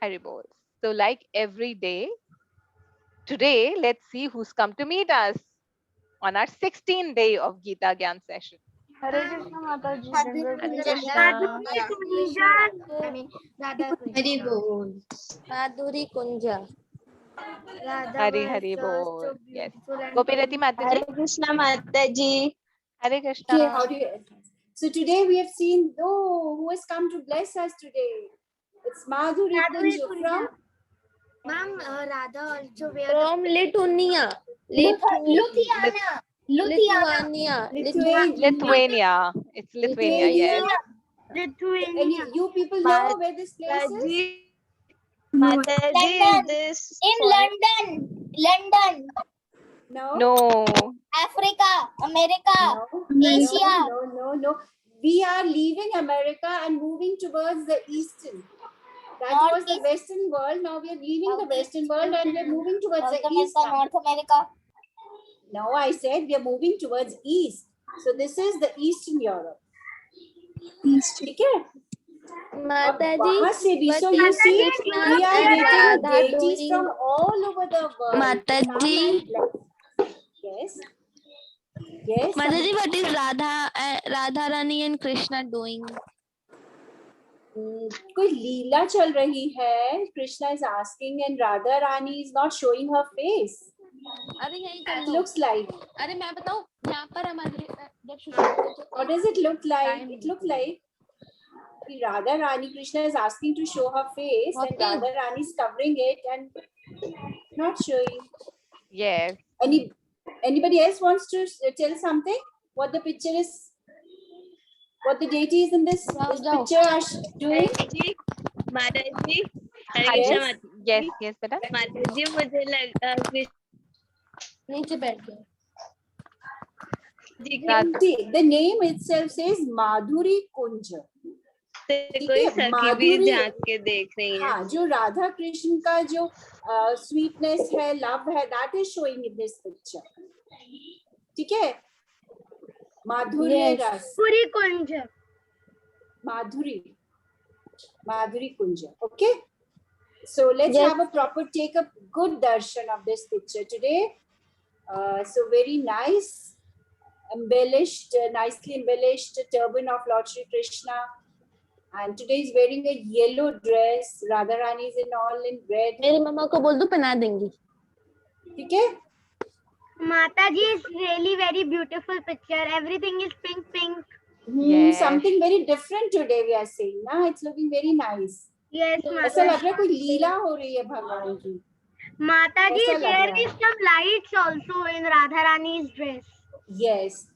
Hari Bol. So like every day, today let's see who's come to meet us on our 16th day of Gita Gyan session. Hare Krishna Mataji. Hare Krishna. Hari Bol. Madhuri Kunja. Hari Hari Bol. Yes. Gopirati Mataji. Hare Krishna Mataji. Hare Okay, Krishna. how do you? So today we have seen, who has come to bless us today? It's Madhuri Kunju from Ma'am, Radha also wear From Lithuania. Lithuania. Lithuania. Lithuania. It's Lithuania, yes. And you people know where this place is? Mataji, is this in London, No. No. Africa, America, Asia. No. We are leaving America and moving towards the eastern. That was the western world. Now we are leaving the western world and we are moving towards the east. North America. No, I said we are moving towards east. So this is the Eastern Europe. ठीक है? वहाँ से भी, so you see, we are getting deities from all over the world. Mataji. Yes. Yes. Mataji, what is Radha Rani and Krishna doing? कोई लीला चल रही है. Krishna is asking and Radha Rani is not showing her face. अरे यही It looks like. अरे मैं बताऊं यहाँ पर हमारे जब शुरू What does it look like? It looks like Radha Rani, Krishna is asking to show her face and Radha Rani is covering it and not showing. Yes. Anybody else wants to tell something? What the picture is? What the deities in this picture are doing? Mataji, Yes. Yes, beta. Mataji, मुझे लग नीचे बैठ गया. See, the name itself says Madhuri Kunja. कोई सखी भी झांक के देख रही है. हाँ, जो राधा कृष्ण का जो sweetness है, love है, that is showing in this picture. ठीक है? माधुर्य रस. Puri Kunja. Madhuri Kunja. Okay? So let's have a proper, take a good darshan of this picture today. So very nice, nicely embellished turban of Lord Shri Krishna. And today is wearing a yellow dress. Radha Rani is all in red. मेरी मम्मा को बोल दो पहना देंगी. ठीक है? Mataji is really very beautiful picture. Everything is pink. Yes. Something very different today we are seeing. Nah, it's looking very nice. Yes, ऐसा लग रहा है कोई लीला हो रही है भगवान की. Mataji, there is some lights also in Radha Rani's dress. Yes.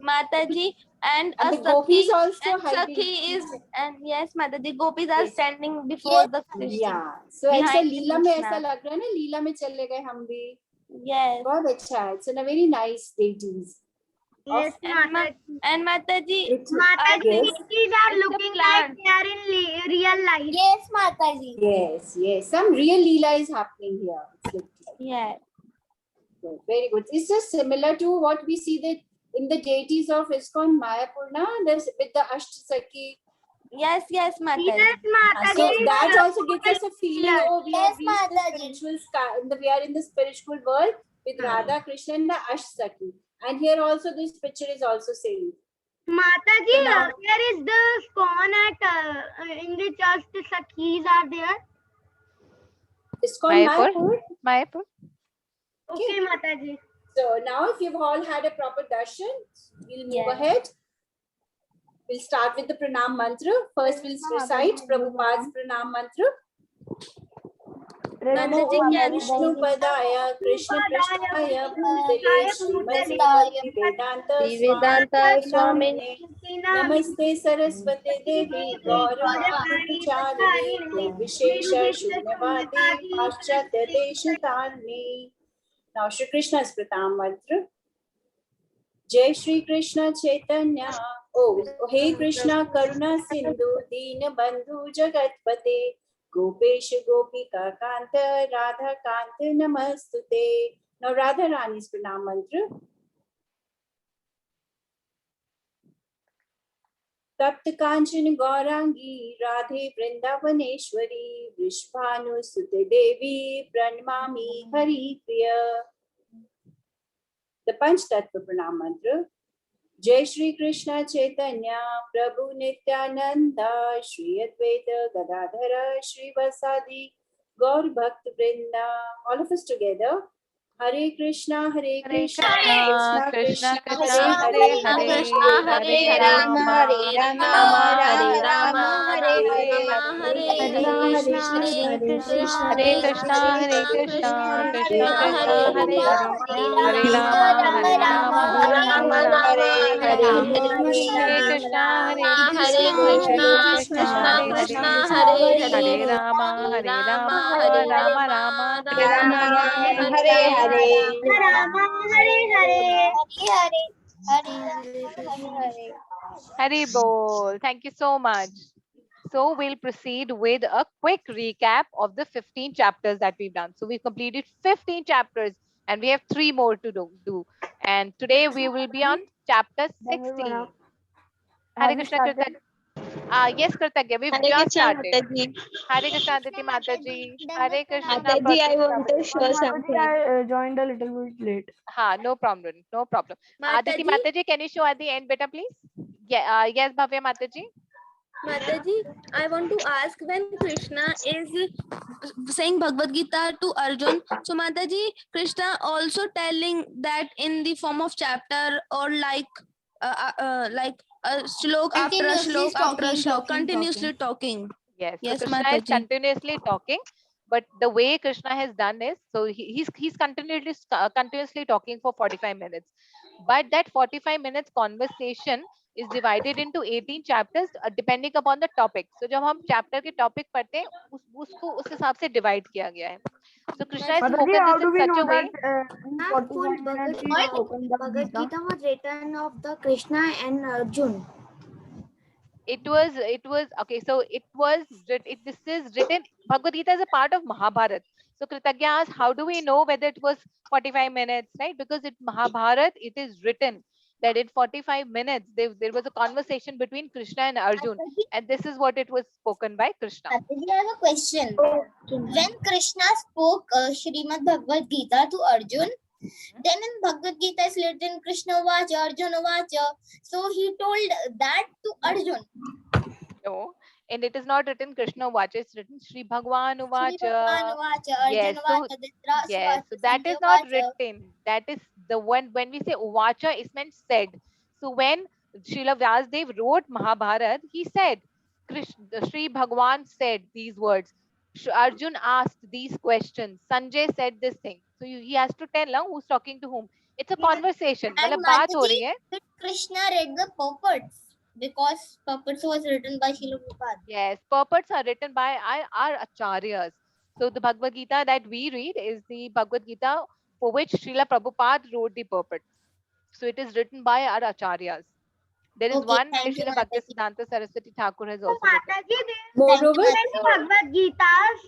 Mataji and the gopis also and hiding. Sakhi is and yes Mataji, gopis are standing before the Krishna. Yeah. So ऐसा Behind लीला में Krishna. ऐसा लग रहा है ना, लीला में चले गए हम भी. Yes. बहुत अच्छा है. It's a very nice deities. Yes, Mataji. And Mataji, Mataji, Yes. these are looking like they are in real life. Yes, Mataji. Yes. Some real leela is happening here. It's looking like. yes. Good. Very good. It's just similar to what we see that in the deities of ISKCON Mayapur, there's with the Ashtasaki. Yes, Mataji. Yes, Mataji. So that also gives us a feeling. Oh, we Yes, have reached the Mataji. spiritual sky. We are in the spiritual world with Radha, Krishna, and the Ashtasaki. And here also this picture is also saying. Mataji, Now- here is the ISKCON at in the church. The Sakhis are there. ISKCON Mayapur. Mayapur. Mayapur. Okay, Mataji. So now if you've all had a proper darshan, we'll move Yes. ahead. We'll start with the pranam mantra. First we'll recite Prabhupada's pranam mantra. Namo Vishnu Padaya Krishna Prishnaya Bhutale Srimati Bhakti Vedanta Swamine Namaste Saraswate Devi Gauravani Pracharine Vishesha Shunyavadi Paschatya Deshatarne. Now Shri Krishna's pranam mantra. Jai Shri Krishna Chaitanya. Oh, hey Krishna Karuna Sindhu Deen Bandhu Jagatpate Gopesh Gopika Kanta Radha Kanta Namastute. Now Radha Rani's pranam mantra. तप्त कांचन गौरांगी राधे वृंदावनेश्वरी वृषभानुसुते देवी प्रणमामि हरि प्रिय. The Panch Tattva Pranam Mantra. Jai Shri Krishna Chaitanya Prabhu Nityananda Shri Advaita Gadadhara Shri Vasadi Gaur Bhakt Vrinda. All of us together. Hare Krishna Krishna, Krishna Krishna Krishna Krishna, Hare Hare Hare Hare, Hare Hare Rama Rama, Hare Rama Rama Hare Rama, Rama Hare Hare Hare Hare, Hare Krishna Hare Krishna, Hare Krishna, Krishna Krishna, Hare Hare, Hare Rama, Hare Rama, Rama Rama, Hare Hare. Hare Krishna, Hare Krishna, Krishna Krishna, Hare Hare, Hare Rama, Hare Rama, Rama Rama, Hare Hare. Hare Hare. Rama Hare Hare. Hari Bol. Thank you so much. So we'll proceed with a quick recap of the 15 chapters that we've done. So we've completed 15 chapters and we have 3 more to do. And today we will be on chapter 16. Hare Krishna Kritak. Yes, Kritagya, we've just started. Hare Krishna Aditi Mataji. Hare Krishna Mataji, I want to Prabhu. show something. I joined a little bit late. No problem. No problem. Aditi Mataji, can you show at the end, beta, please? Yeah, yes, Bhavya Mataji. Mataji, I want to ask, when Krishna is saying Bhagavad Gita to Arjun, so Mataji, Krishna also telling that in the form of chapter or like a shlok after a shlok after a shlok, continuously talking. Yes, so Yes, Krishna is Mataji. continuously talking, but the way Krishna has done is, so he's continuously talking for 45 minutes. But that 45 minutes conversation is divided into 18 chapters depending upon the topic. So जब हम chapter के topic पढ़ते हैं, उसको उस हिसाब से divide किया गया है. So Krishna has Mataji, spoken how this do in we such know a way. that in 45 minutes he has spoken the Bhagavad Gita? Gita was written of the Krishna and Arjun. It was okay. So this is written. Bhagavad Gita is a part of Mahabharata. So Kritagya asked, how do we know whether it was 45 minutes, right? Because it Mahabharata, it is written that in 45 minutes there was a conversation between Krishna and Arjun, and this is what it was spoken by Krishna. Mataji, I have a question. When Krishna spoke Srimad Bhagavad Gita to Arjun, then in Bhagavad Gita is written Krishna Vacha, Arjuna Vacha. So he told that to Arjun. No, and it is not written Krishna Vacha. It's written Sri Bhagwan Sri Vacha. Bhagwan Vacha, Yes, Arjuna so Vacha, Dhritarashtra yes, so Vacha, that is Sanjaya not Vacha. written. That is the one when we say Uvacha, it's meant said. So when Srila Vyasdev wrote Mahabharata, he said, Sri Bhagwan said these words. Arjun asked these questions. Sanjay said this thing. So he has to tell who's talking to whom. It's a conversation. And मतलब बात हो Mataji, रही है. did Krishna read the puppets? Because puppets was written by Srila Prabhupada. Yes, purports are written by our acharyas. So the Bhagavad Gita that we read is the Bhagavad Gita for which Srila Prabhupada wrote the purport. So it is written by our acharyas. There is Okay, one by thank you, Srila Mataji. Bhaktisiddhanta Saraswati Thakur has So also written. Mataji, there Moreover, are many Bhagavad Gitas.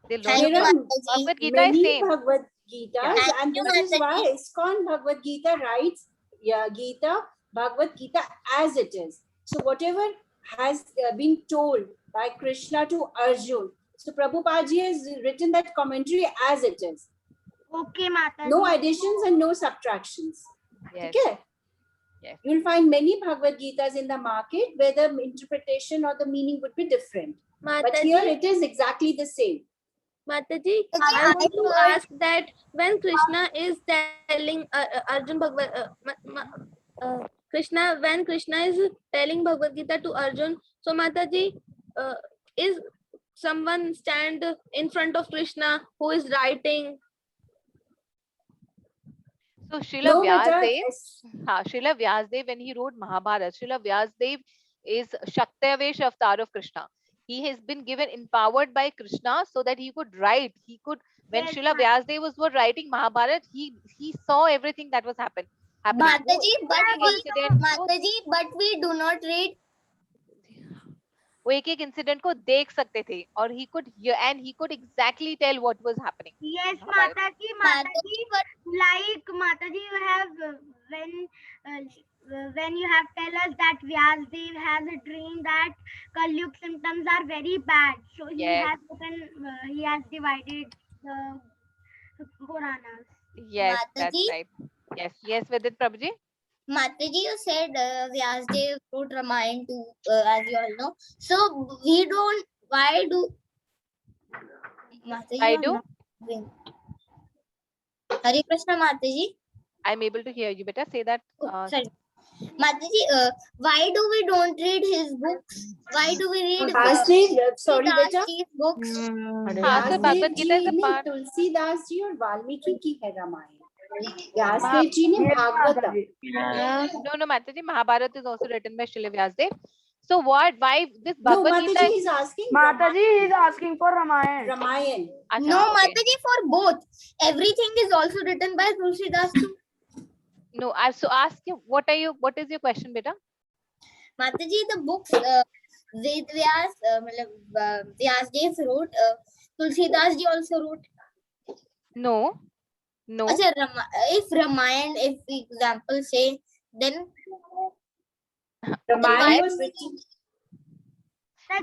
They Thank learn you, there are Mataji. Bhagavad Gita is many same. Bhagavad Gitas, Yeah. and Thank you, this is Mataji. why ISKCON Bhagavad Gita writes Bhagavad Gita as it is. So whatever has been told by Krishna to Arjun, so Prabhupada ji has written that commentary as it is. Okay, Mataji. No additions and no subtractions. Yes. Okay? Yes. You'll find many Bhagavad Gitas in the market where the interpretation or the meaning would be different. But here Mataji, it is exactly the same. Mataji, I want to ask that when Krishna is telling Arjun Bhagavad Krishna, when Krishna is telling Bhagavad Gita to Arjun, so Mataji, is someone stand in front of Krishna who is writing? So Srila No, Vyasdev, beta, Srila Vyasdev, when he wrote Mahabharata, Srila Vyasdev is Shaktavesh avatar of Krishna. He has been given empowered by Krishna so that he could write. He could, when Yes, Srila Vyasdev was writing Mahabharata, he saw everything that was happening. Mataji, incident, but we do not read. वो एक एक incident को देख सकते थे और he could hear and he could exactly tell what was happening. Yes, Mahabharata. Mataji, like Mataji, you have when when you have tell us that Vyasdev has a dream that Kalyug symptoms are very bad, so he Yes. has he has divided the Puranas. Yes, that's Mataji? right. Yes, yes, Vidit Prabhuji. Mataji, you said Vyasdev wrote Ramayana too, as you all know. So we don't. Why do? Mataji, I you're do. not doing. Hare Krishna, Mataji. I'm able to hear you. Better say that. Sorry, Mataji. Why do we don't read his books? Why do we read Vyasdev, sorry beta. Tulsidas books? हाँ, so Bhagavad Vyasdev Gita is ji a ने part. Tulsidas ji और वाल्मीकि की है रामायण, व्यासदेव जी ने Bhagavatam. No, Mataji, Mahabharata is also written by Srila Vyasdev. So what? Why this No, Bhagavad Gita? Mataji is asking Mataji is asking for Ramayana. Ramayan. Acha, No, okay. Mataji, for both. Everything is also written by Tulsidas too. No, I so ask you. What is your question, beta? Mataji, the books Ved Vyas, Vyasdev wrote. Tulsidas ji also wrote. No. Achha, if Ramayana, if example say, then Ramayan was written.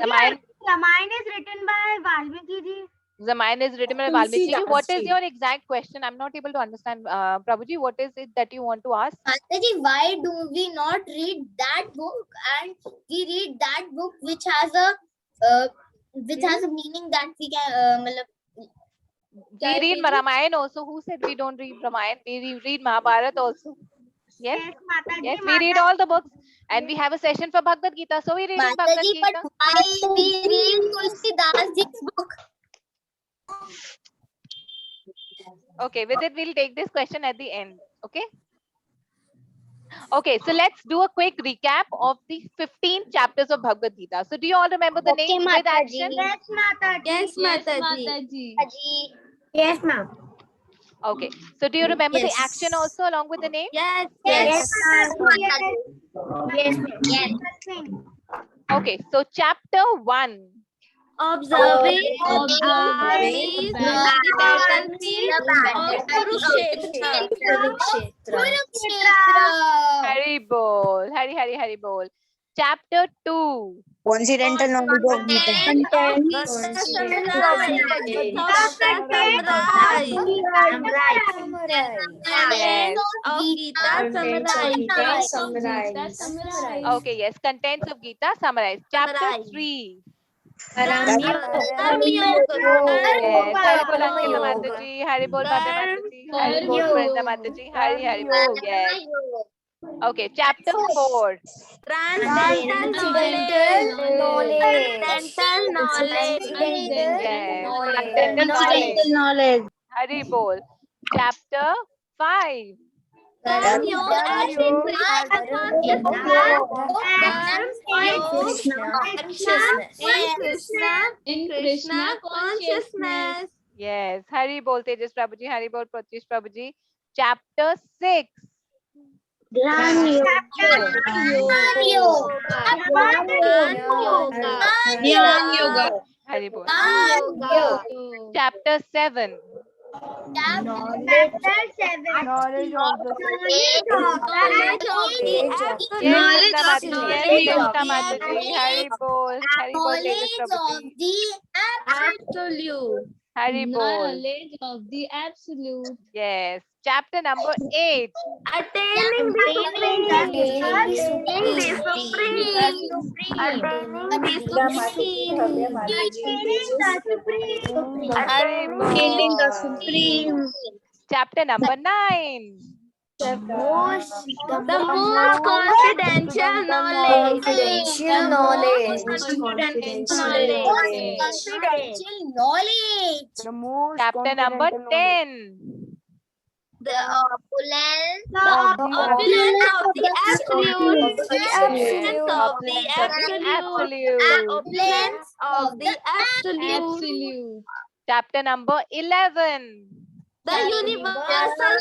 Ramayana. Ramayana is written by Valmiki ji. Ramayana is written by Valmiki. Tulsidas What is ji. your exact question? I'm not able to understand. Prabhuji, what is it that you want to ask? Mataji, why do we not read that book and we read that book which has a meaning that we can We read Ramayana also. Who said we don't read Ramayana? We read Mahabharata also. Yes. Yes, Mataji. Yes, we read all the books, and we have a session for Bhagavad Gita. So we read Bhagavad Mataji, Gita. but why we read Tulsidas ji's book? Okay, with it we'll take this question at the end. Okay. Okay, so let's do a quick recap of the 15 chapters of Bhagavad Gita. So do you all remember the Okay, names with Mataji. action? Yes, Mataji. Yes, Mataji. Mataji. Yes, ma'am. Okay, so do you remember the Yes. action also along with the name? Yes, Yes, Mataji. Yes. Yes. Okay, so chapter 1. Observing Observing armies the on the battlefield battlefield of Kurukshetra. Kurukshetra. Hari Bol. Hari Bol. Chapter 2. Coincidental knowledge of Gita. Yes. Of Gita Summarize. Okay, yes. Contents of Gita summarized. Chapter Summarize. 3. Karma Yes. Yoga. Hari Bol Ankita Mataji. Hari Bol Bhabya Mataji. Hari Bol Brenda Mataji. Hari Bol. Yes. Okay, chapter 4. Transcendental knowledge. Transcendental knowledge. Yes. Transcendental knowledge. Hari Bol. Chapter 5. Karma Yoga and Krishna consciousness. Yes. Hari Bol Tejas Prabhuji. Hari Bol Pratish Prabhuji. Chapter 6. Hari Bol. Chapter 7. Knowledge of the Yes, Nanda Mataji. Yes, Devika Mataji. Hari Bol. Hari Bol Tejas Prabhuji. Absolute. Hari Bol. Knowledge of the absolute. Yes. Chapter number 8. Attaining Hari Bol. Chapter number 9. the most confidential knowledge. Confidential knowledge. The most Chapter number confidential knowledge. 10. The opulence of the absolute. Opulence of the absolute. Opulence of the absolute. Absolute. Chapter number 11. The universal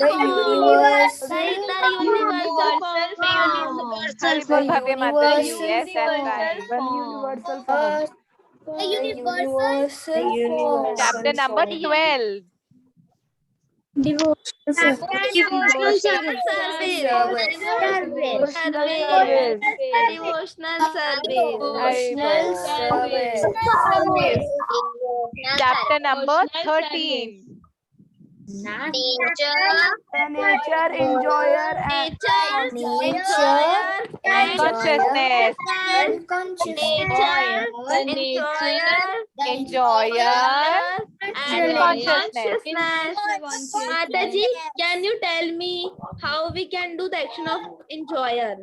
Hari Bol Bhavya Mataji. Yes, that's right. The universal form. The universal Chapter number 12. Devotional service. Devotional service. Haribol. Chapter number 13. Nature The nature enjoyer and And consciousness. Nature, enjoyer, And consciousness. Mataji, can you tell me how we can do the action of enjoyer?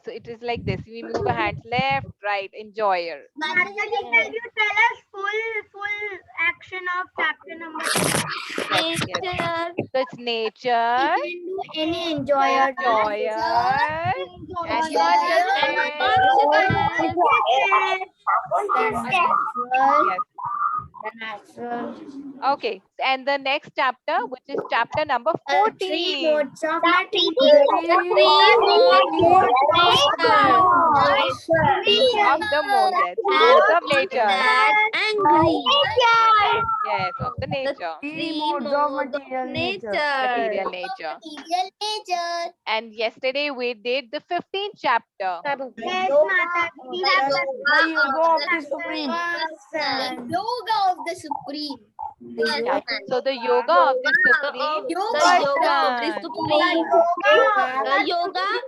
So it is like this. We move our hands left, right, enjoyer. Mataji, can you tell us full action of chapter number 2? Yes, yes. Nature, So it's nature, Any enjoyer. enjoyer, and consciousness. Yes. Okay. And the next chapter, which is chapter number 14. Of the moon, yes. Modes of nature. that angry. Yes, of the nature. three modes of material nature. Material nature. And yesterday we did the 15th chapter. Yes, Mataji. The yoga of the supreme. Yoga of the Supreme. Yeah. So the yoga of the supreme The yoga of the person. supreme. The yoga of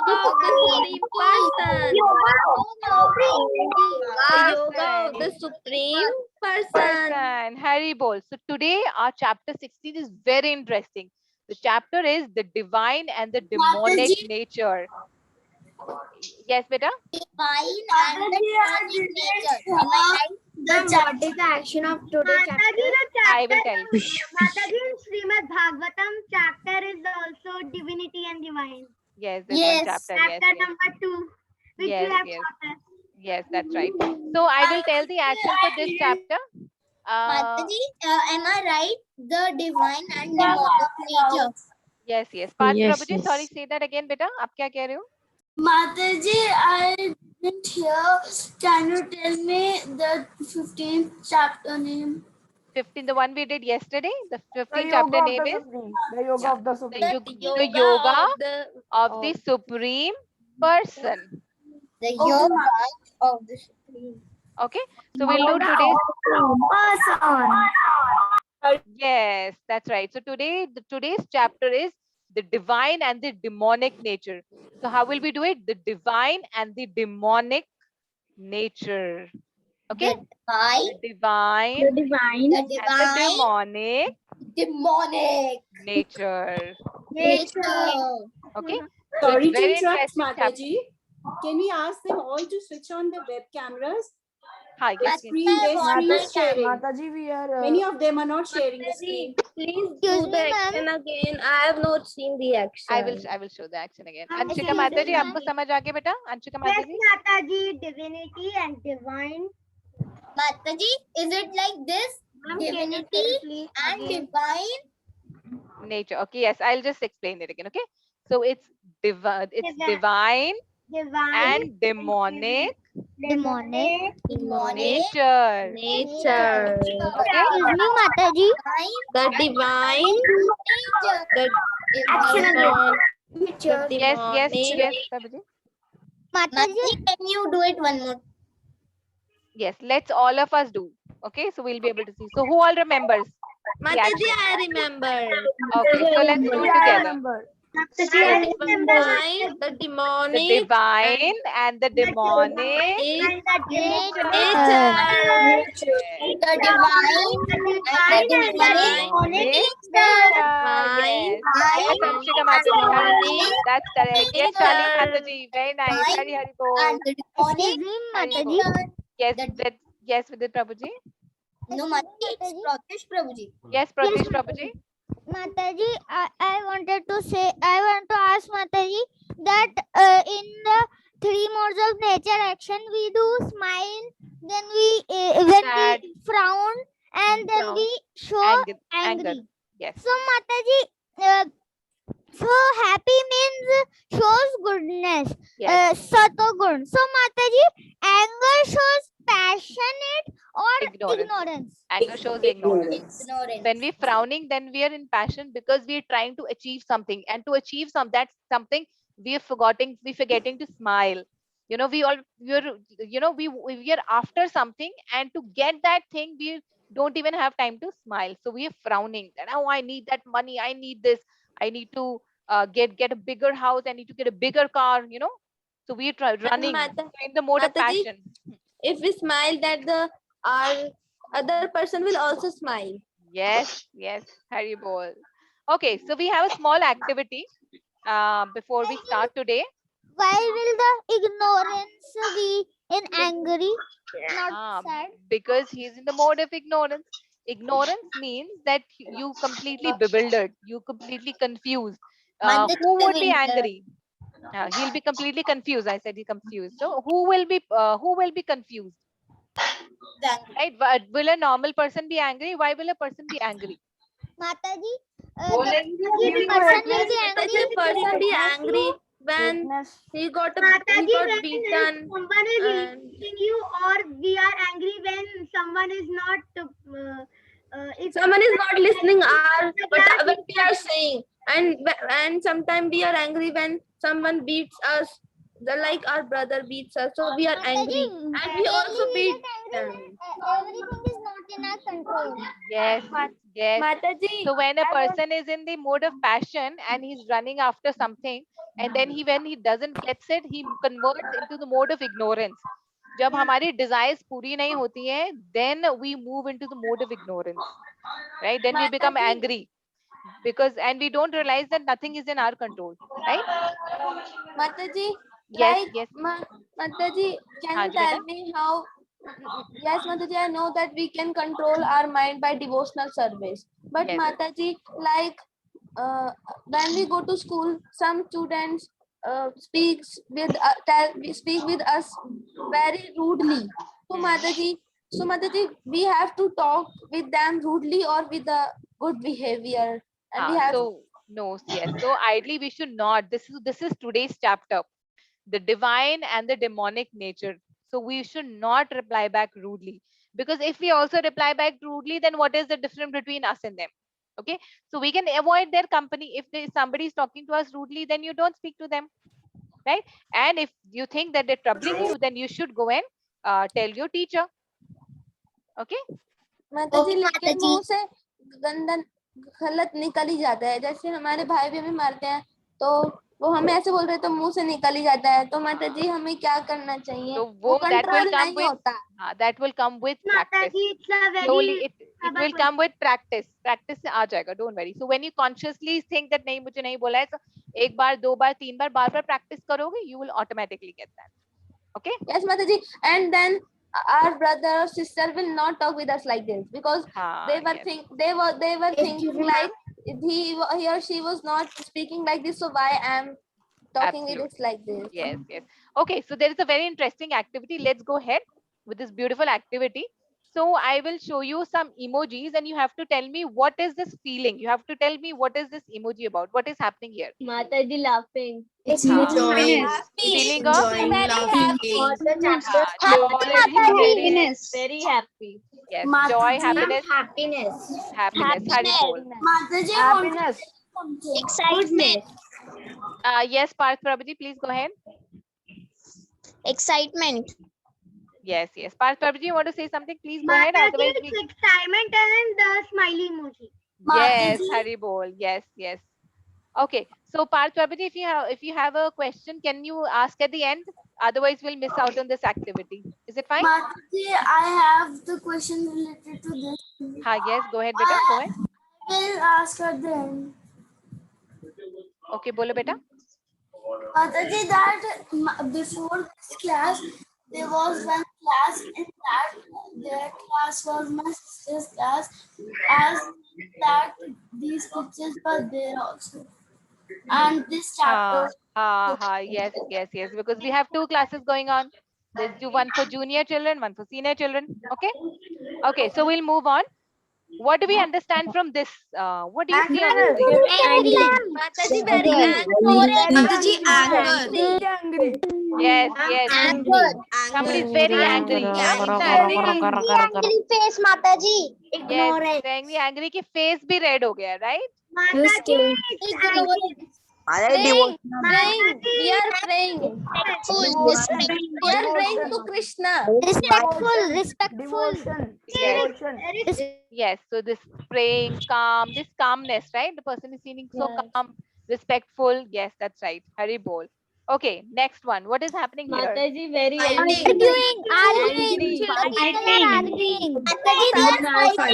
the supreme person. The yoga of the supreme person. Person. Haribol. So today our chapter 16 is very interesting. The chapter is the divine and the demonic nature. Yes, beta? Divine and the demonic nature. Am I right? What is the action of today's chapter? I will tell you. Mataji, in Srimad Bhagavatam, chapter is also divinity and divine. Yes, this Yes. one chapter. Yes, Chapter yes. number 2, which Yes, you have yes. taught us. Yes, that's right. So I will tell the action for this chapter. Mataji, am I right? The divine and demonic nature. Yes, yes. Parth Yes, Prabhuji, yes. sorry, say that again, beta. आप क्या कह रहे हो? Mataji, I didn't hear. Can you tell me the 15th chapter name? 15, the one we did yesterday. The The 15th yoga chapter of name the is supreme. The yoga of the the, supreme. yoga of of the supreme person. The yoga of the Supreme. Okay, so we'll do today's. Yes, that's right. So today's chapter is the divine and the demonic nature. So how will we do it? The divine and the demonic nature. Okay, The divine divine, the and the divine, demonic demonic nature. nature. Okay, so Sorry it's to very interrupt, interesting chapter. Mataji. Can we ask them all to switch on the web cameras? Hi, Their yes, yes. screen is sharing. Mataji, we are. Many of them are not sharing the screen. Please do the action again. I have not seen the action. I will show the action again. Anshika Mataji, आपको समझ आ गया बेटा? Anshika Yes, Mataji. Mataji, divinity and divine. Mataji, is it like this? Divinity and divine. Nature. Okay, yes, I'll just explain it again. Okay, so it's divine Divine and demonic Demonic. nature. Nature. Okay, Mataji. The divine. Nature. The yes, yes, demonic. yes, Prabhuji. Mataji, can you do it one more? Yes, let's all of us do. Okay, so we'll be able to see. So who all remembers? Mataji, I remember. Okay, so let's do it together. The divine, the The demonic, divine and the demonic nature. The divine and the demonic nature. Yes, yes, Anshika Mataji. That's correct. Yes, Charlie Mataji. Very nice. Hari Hari and Bol. the demonic nature. Yes, yes, Vidit Prabhuji. No, Mataji, it's Pratish Prabhuji. Yes, Pratish Prabhuji. Mataji, I wanted to say, I want to ask Mataji that in the 3 modes of nature action, we do smile, then we when Sad. we frown, and then Frown. we show Anger. angry. Yes. So Mataji, so happy means shows goodness, Yes. Satogun. So Mataji, anger shows passionate or Ignorance. ignorance? Anger shows ignorance. Ignorance. When we're frowning, then we are in passion because we're trying to achieve something, and to achieve that something, we're forgetting to smile. You know, we are after something, and to get that thing, we don't even have time to smile. So we are frowning. That, oh, I need that money. I need this. I need to get a bigger house. I need to get a bigger car. You know, so we're running in the mode of Mataji, passion. if we smile, that the our other person will also smile. Yes, yes, Harry Bol. Okay, so we have a small activity before we start today. Why will the ignorance be in angry, not Ah, sad? because he's in the mode of ignorance. Ignorance means that you completely bewildered, you completely confused. Who would be angry? He'll be completely confused. I said he confused. So who will be confused? Right? But will a normal person be angry? Why will a person be angry? Mataji, Maybe person will be Mataji, angry. person be angry when Weakness. he got Mataji, when beaten. someone is and- hitting you, or we are angry when someone is not. If Someone is not listening our The what class we are saying, and sometimes we are angry when someone beats us, like our brother beats us, so we are angry, Mataji, and we also mainly we beat get angry them. when everything is not in our control. Yes, yes. Mataji, So when a person is in the mode of passion and he's running after something, and then when he doesn't gets it, he converts into the mode of ignorance. जब हमारी desires पूरी नहीं होती हैं, then we move into the mode of ignorance, right? Then we become angry and we don't realize that nothing is in our control, right? Mataji, Yes, like yes. Mataji, can हाँ you ji tell बेटा. me how? Yes, Mataji, I know that we can control our mind by devotional service. But Yes. Mataji, like when we go to school, some students speak with us very rudely. So Mataji, we have to talk with them rudely or with a good behavior, and we have. So no, yes. So ideally we should not. This is today's chapter, the divine and the demonic nature. So we should not reply back rudely, because if we also reply back rudely, then what is the difference between us and them? Okay, so we can avoid their company. If somebody is talking to us rudely, then you don't speak to them, right? And if you think that they're troubling you, then you should go and tell your teacher. Okay. माताजी लेकिन मुंह से गंदा गलत निकल ही जाता है, जैसे हमारे भाई भी हमें मारते हैं तो वो हमें ऐसे बोल रहे तो मुंह से निकल ही जाता है, तो माताजी हमें क्या करना चाहिए? So वो that will कंट्रोल come नहीं with होता. that will come with practice. Mataji, it's a very Slowly it stubborn will come with practice. Practice से आ जाएगा, don't worry. So when you consciously think that नहीं मुझे नहीं बोला है, तो एक बार दो बार तीन बार बार बार practice करोगे, you will automatically get that. Okay. Yes, Mataji, and then our brother or sister will not talk with us like this, because they were yes. they were thinking like he or she was not speaking like this, so why I am talking with Absolutely. it like this? Yes, yes. Okay, so there is a very interesting activity. Let's go ahead with this beautiful activity. So I will show you some emojis and you have to tell me what is this feeling. You have to tell me what is this emoji about. What is happening here? Mataji laughing. It's हाँ. enjoying. Feeling of Happiness. Very happy. yes, Mataji, joy, happiness, Happiness. happiness. Hari bol. Mataji, I want to Happiness. say something. Excitement. Yes, Parth Prabhuji, please go ahead. Excitement. Yes, yes. Parth Prabhuji, you want to say something? Please go ahead. Mataji, Otherwise, it's excitement and the smiley emoji. yes, Mataji. Hari bol. Yes, yes. Okay. So Parth Prabhuji, if you have a question, can you ask at the end? Otherwise, we'll miss out on this activity. Is it fine? Mataji, I have the question related to this. Ha, yes. Go ahead, beta. Go ahead. I will ask at the end. Okay, bolo beta. Mataji, that before this class, there was one class in their class was my sister's class, as that these pictures were there also. And this chapter. Yes, yes, yes. Because we have two classes going on. There's one for junior children, one for senior children. Okay. Okay. So we'll move on. What do we understand from this? What do you see on the Anger. screen? Mataji, very angry. Mataji, anger. Very angry. Yes, yes. Somebody is very angry. Angry face, Mataji. Yes, saying the angry ki face bhi red ho gaya, right? Mataji, Praying. We are praying. Devotion. We are praying to Krishna. Respectful. Yes. Devotion. Yes, so this praying, calm, this calmness, right? The person is feeling so calm, respectful. Yes, that's right. Hari bol. Okay, next one. What is happening here? Mataji, very Arguing. angry. Arguing. Mataji,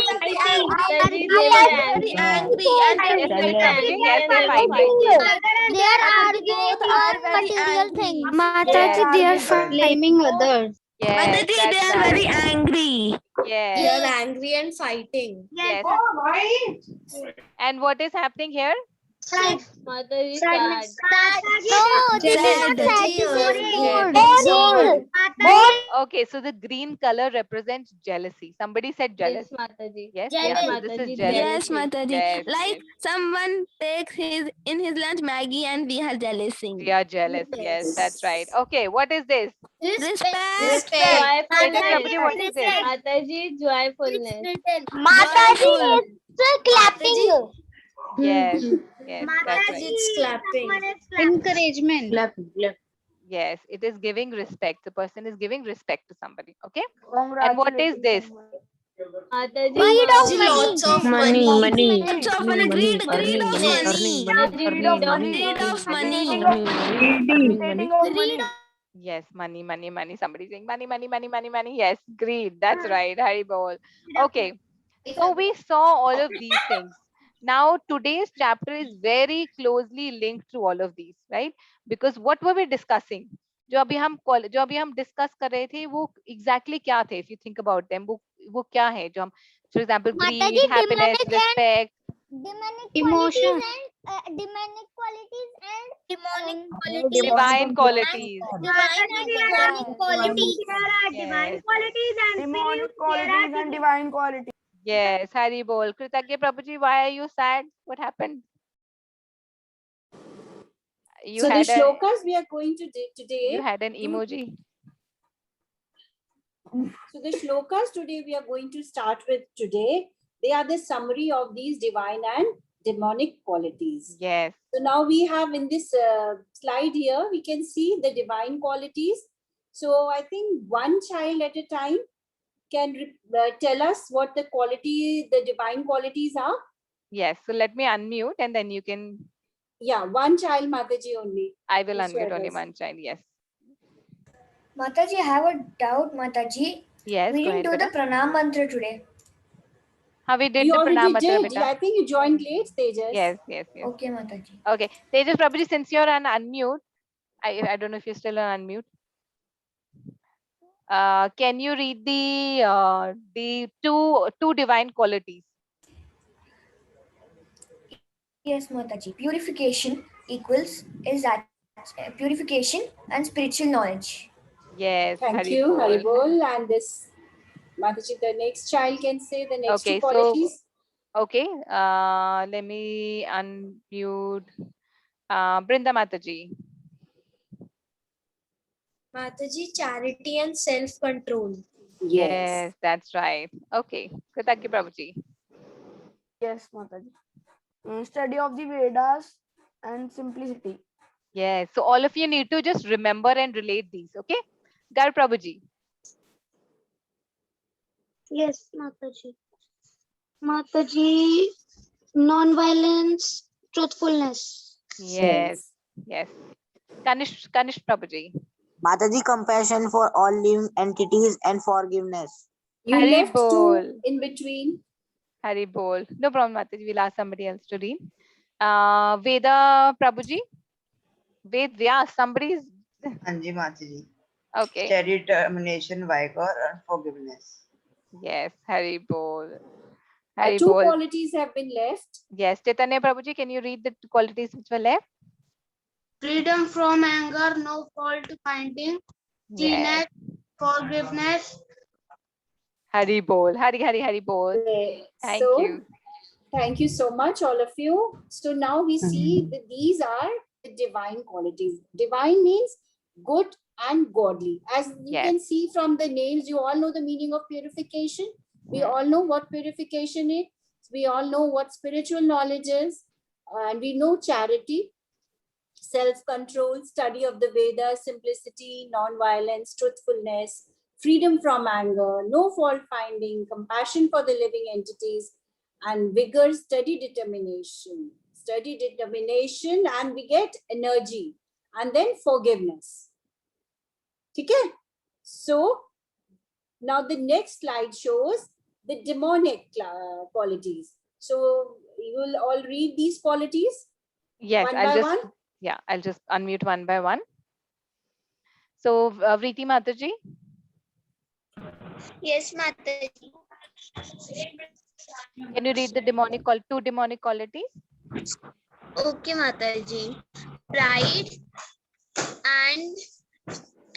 Very angry and Yes, very Prabhuji, yes, they're angry. fighting. They are arguing Both are on very material angry. things. Mataji, they are Blaming others. Yes, Mataji, that's they are right. very angry. Yes, Angry and fighting. yes. And what is happening here? Mataji, sad. No, this is not sad. This is good. Okay, so the green color represents jealousy. Somebody said jealous. Yes, Mataji. Yes, Yes, yes. So this Mataji, is jealousy. Yes, Mataji. Yes, Like yes. someone takes in his lunch Maggie and we are jealousy. We are jealous. Yes, that's right. Okay, what is this? Respect. Tejas Prabhuji, what is this? Mataji, joyfulness. Mataji is clapping. Yes, yes, that's right. Encouragement. Yes, it is giving respect. The person is giving respect to somebody. Okay. Congratulations. And what is this? Mataji, Lots of money. Money. Lots of money. Greed of money. Greed of money. Greed of money. Stating of money. Yes, money, money, money. Somebody saying money, money, money, money, money. Yes, greed. That's right. Hari bol. Okay. So we saw all of these things. Now today's chapter is very closely linked to all of these, right? Because what were we discussing? जो अभी हम discuss कर रहे थे वो exactly क्या थे? If you think about them, वो क्या है? जो हम, for example, greed, Mataji, happiness, demonic respect. Emotion. Demonic qualities Divine qualities. demonic qualities. Yes. Demonic qualities and divine qualities. Yes, Hari bol. Kritagya Prabhuji, why are you sad? What happened? You So the had shlokas we are going to do you today. had an emoji. So the shlokas today we are going to start with today. They are the summary of these divine and demonic qualities. Yes. So now we have in this slide here, we can see the divine qualities. So I think one child at a time can tell us what the divine qualities are. Yes. So let me unmute and then you can. Yeah, one child, Mataji only. I will Yes, unmute sir, only yes. one child. Yes. Mataji, I have a doubt, Mataji. Yes. We Go didn't ahead, do beta. the pranam mantra today. How we did We the already pranam mantra, did. beta? I think you joined late, Tejas. Yes. Yes. Yes. Okay, Mataji. Okay. Tejas Prabhuji, since you're on unmute, I don't know if you're still on unmute. Can you read the two divine qualities? Yes, Mataji. Purification is that purification and spiritual knowledge. Yes. Thank Hari you, bol. Haribol. And this, Mataji, the next child can say the next Okay, two qualities. Okay. Let me unmute Brinda Mataji. Mataji, charity and self-control. Yes, that's right. Okay. Kritagya Prabhuji. Yes, Mataji. Study of the Vedas and simplicity. Yes. So all of you need to just remember and relate these. Okay. Gar Prabhuji. Yes, Mataji. Mataji, non-violence, truthfulness. Yes. Yes. Kanish Prabhuji. Mataji, compassion for all living entities and forgiveness. You Hari left two bol. in between. Hari bol. No problem, Mataji. We'll ask somebody else to read. Veda Prabhuji. Ved Vyas. Somebody's. Anji Mataji. Okay. Steady determination, vigor, and forgiveness. Yes. Hari bol. Hari Two bol. qualities have been left. Yes. Chaitanya Prabhuji, can you read the qualities which were left? Freedom from anger, no fault finding, Yes. forgiveness. Hari bol. Hari bol. Thank So, you. thank you so much, all of you. So now we see that these are the divine qualities. Divine means good and godly. As you Yes. can see from the names, you all know the meaning of purification. We Hmm. all know what purification is. We all know what spiritual knowledge is. And we know charity, self-control, study of the Vedas, simplicity, non-violence, truthfulness, freedom from anger, no fault finding, compassion for the living entities, and vigor, steady determination, and we get energy, and then forgiveness. Okay? So now the next slide shows the demonic qualities. So you will all read these qualities Yes, one I'll by just one. yeah, I'll just unmute one by one. So Vriti Mataji. Yes, Mataji. Can you read the two demonic qualities? Okay, Mataji. Pride and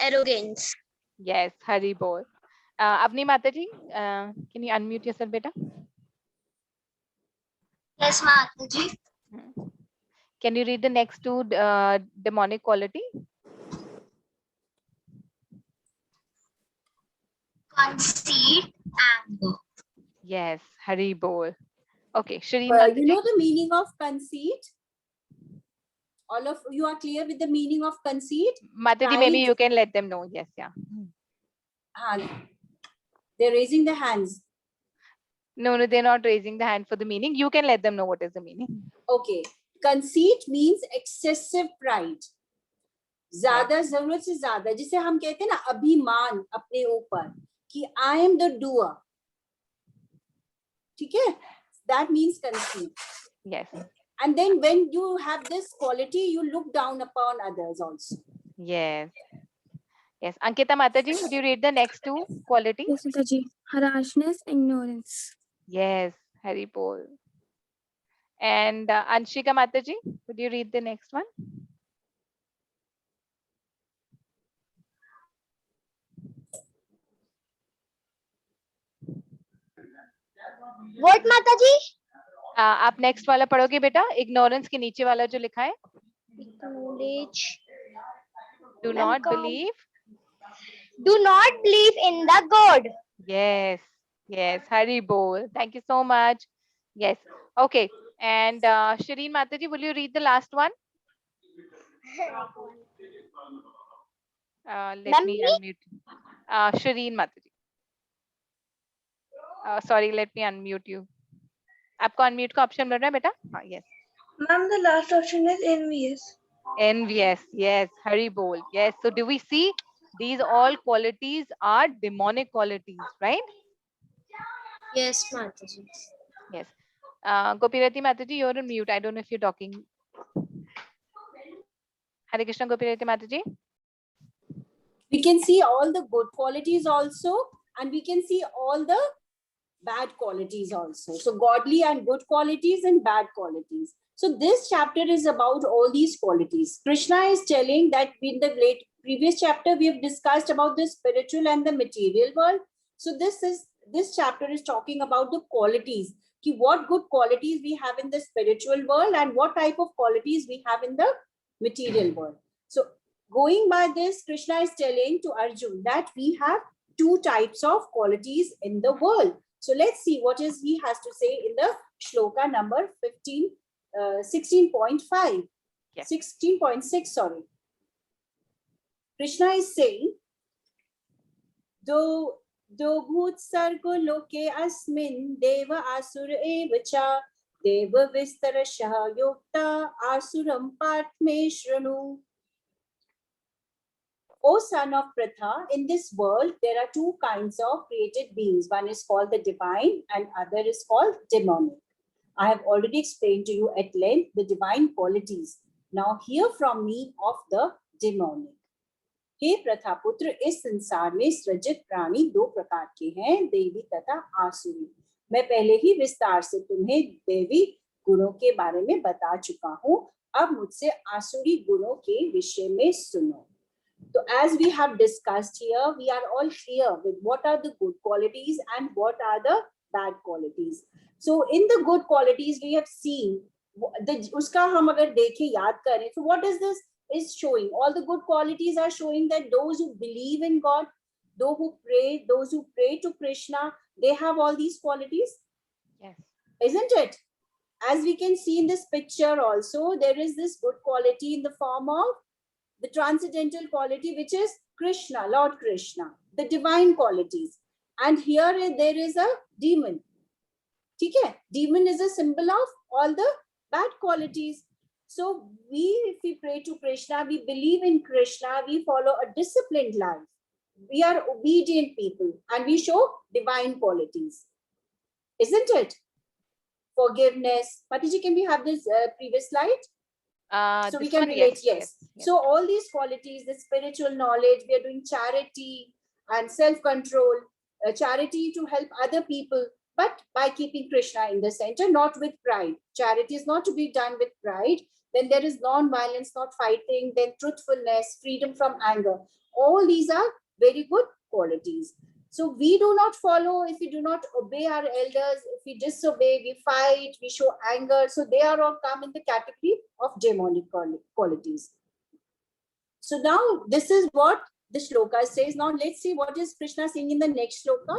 arrogance. Yes, Hari bol. Avni Mataji, can you unmute yourself, beta? Yes, Mataji. Can you read the next two demonic quality? Conceit, anger. Yes, Hari bol. Okay, Shri You Mataji. know the meaning of conceit? All of you are clear with the meaning of conceit? Mataji, maybe you can let them know. Yes, yeah. They're raising their hands. No, they're not raising the hand for the meaning. You can let them know what is the meaning. Okay. Conceit means excessive pride. ज्यादा जरूरत से ज्यादा, जिसे हम कहते हैं ना अभिमान अपने ऊपर कि I am the doer. ठीक है? That means conceit. Yes. And then when you have this quality, you look down upon others also. Yes. Yes. Ankita Mataji, would you read the next two qualities? Yes, Mataji. Harshness, ignorance. Yes, Hari bol. And Anshika Mataji, would you read the next one? What, Mataji? आप next वाला पढ़ोगे बेटा, ignorance के नीचे वाला जो लिखा है. Knowledge. Do not believe. Do not believe in the God. Yes, yes, Hari bol. Thank you so much. Yes, okay. And Shireen Mataji, will you read the last one? Let me unmute. Shireen Mataji. Sorry, let me unmute you. आपको unmute का option मिल रहा है बेटा? हाँ, yes. Ma'am, the last option is envious. Envious, yes, Hari bol. Yes, so do we see these all qualities are demonic qualities, right? Yes, Mataji. Yes. Gopirati Mataji, you're on mute. I don't know if you're talking. Hare Krishna, Gopirati Mataji. We can see all the good qualities also, and we can see all the bad qualities also. So godly and good qualities and bad qualities. So this chapter is about all these qualities. Krishna is telling that in the previous chapter, we have discussed about the spiritual and the material world. So this chapter is talking about the qualities. What good qualities we have in the spiritual world and what type of qualities we have in the material world. So going by this, Krishna is telling to Arjun that we have two types of qualities in the world. So let's see what is he has to say in the shloka number 16.5. Yes. 16.6, sorry. Krishna is saying, Do bhut sargo loke asmin deva asur evacha deva vistarashah yukta asuram patme shranu. O son of Pratha, in this world, there are two kinds of created beings. One is called the divine and other is called demonic. I have already explained to you at length the divine qualities. Now hear from me of the demonic. हे प्रथापुत्र, इस संसार में सृजित प्राणी दो प्रकार के हैं, देवी तथा आसुरी. मैं पहले ही विस्तार से तुम्हें देवी गुणों के बारे में बता चुका हूँ. अब मुझसे आसुरी गुणों के विषय में सुनो. तो So as we have discussed here, we are all clear with what are the good qualities and what are the bad qualities. So in the good qualities, we have seen uska hum agar dekhe yaad kare. So what is this is showing? All the good qualities are showing that those who believe in God, those who pray to Krishna, they have all these qualities. Yes. Isn't it? As we can see in this picture also, there is this good quality in the form of the transcendental quality, which is Krishna, Lord Krishna, the divine qualities. And here there is a demon. Okay? Demon is a symbol of all the bad qualities. So if we pray to Krishna, we believe in Krishna, we follow a disciplined life. We are obedient people and we show divine qualities. Isn't it? Forgiveness. Patiji, can we have this previous slide? So we can relate, yes. So all these qualities, the spiritual knowledge, we are doing charity and self-control, charity to help other people, but by keeping Krishna in the center, not with pride. Charity is not to be done with pride. Then there is non-violence, not fighting, then truthfulness, freedom from anger. All these are very good qualities. So we do not follow, if we do not obey our elders, if we disobey, we fight, we show anger. So they are all come in the category of demonic qualities. So now this is what the shloka says. Now let's see what is Krishna saying in the next shloka.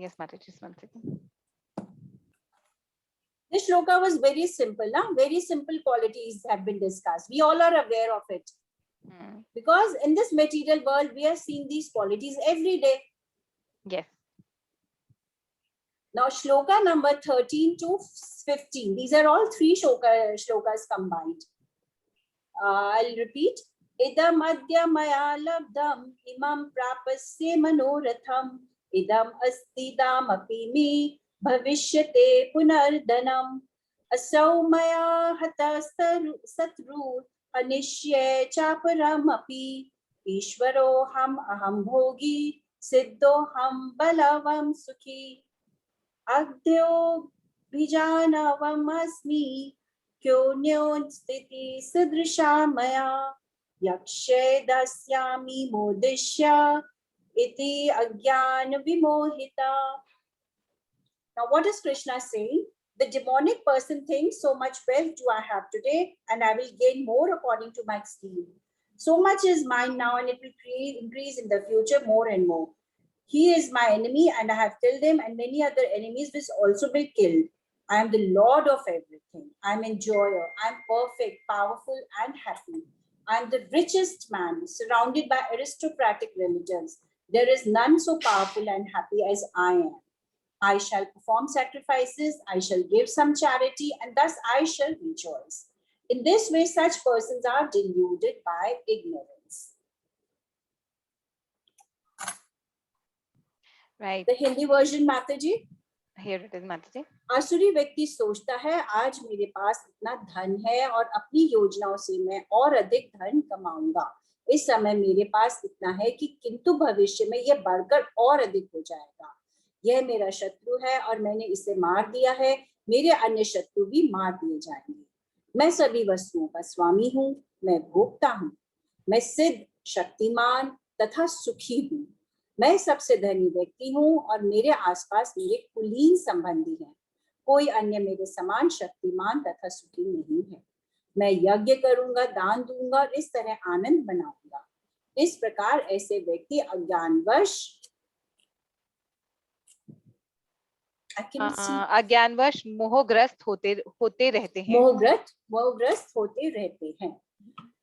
Yes, Mataji, just 1 second. This shloka was very simple. Very simple qualities have been discussed. We all are aware of it. Because in this material world, we are seeing these qualities every day. Yes. Now, shloka number 13 to 15. These are all three shlokas combined. I'll repeat. Idam adya maya labdam imam prapasya manoratham idam astidam api me bhavishyate punardanam asau maya hata satru Anishya chaparam api Ishvaro ham aham bhogi Siddho ham balavam sukhi Agdyo bijanavam asmi Kyonyon stiti sidrisha maya Yakshe dasyami modishya Iti agyan vimohita. Now what is Krishna saying? The demonic person thinks so much wealth do I have today and I will gain more according to my scheme. So much is mine now and it will increase in the future more and more. He is my enemy and I have killed him and many other enemies will also be killed. I am the Lord of everything. I am enjoyer. I am perfect, powerful and happy. I am the richest man surrounded by aristocratic relatives. There is none so powerful and happy as I am. I shall perform sacrifices, I shall give some charity, and thus I shall rejoice. In this way, such persons are deluded by ignorance. Right. The Hindi version, Mataji. Here it is, Mataji. आसुरी व्यक्ति सोचता है आज मेरे पास इतना धन है और अपनी योजनाओं से मैं और अधिक धन कमाऊंगा. इस समय मेरे पास इतना है कि किंतु भविष्य में यह बढ़कर और अधिक हो जाएगा. यह मेरा शत्रु है और मैंने इसे मार दिया है. मेरे अन्य शत्रु भी मार दिए जाएंगे. मैं सभी वस्तुओं का स्वामी हूँ. मैं भोक्ता हूँ. मैं सिद्ध, शक्तिमान तथा सुखी हूँ. मैं सबसे धनी व्यक्ति हूँ और मेरे आसपास मेरे कुलीन संबंधी हैं. कोई अन्य मेरे समान शक्तिमान तथा सुखी नहीं है. मैं यज्ञ करूंगा, दान दूंगा और इस तरह आनंद बनाऊंगा. इस प्रकार ऐसे व्यक्ति अज्ञानवश अज्ञानवश मोहग्रस्त होते रहते हैं. मोहग्रस्त होते रहते हैं.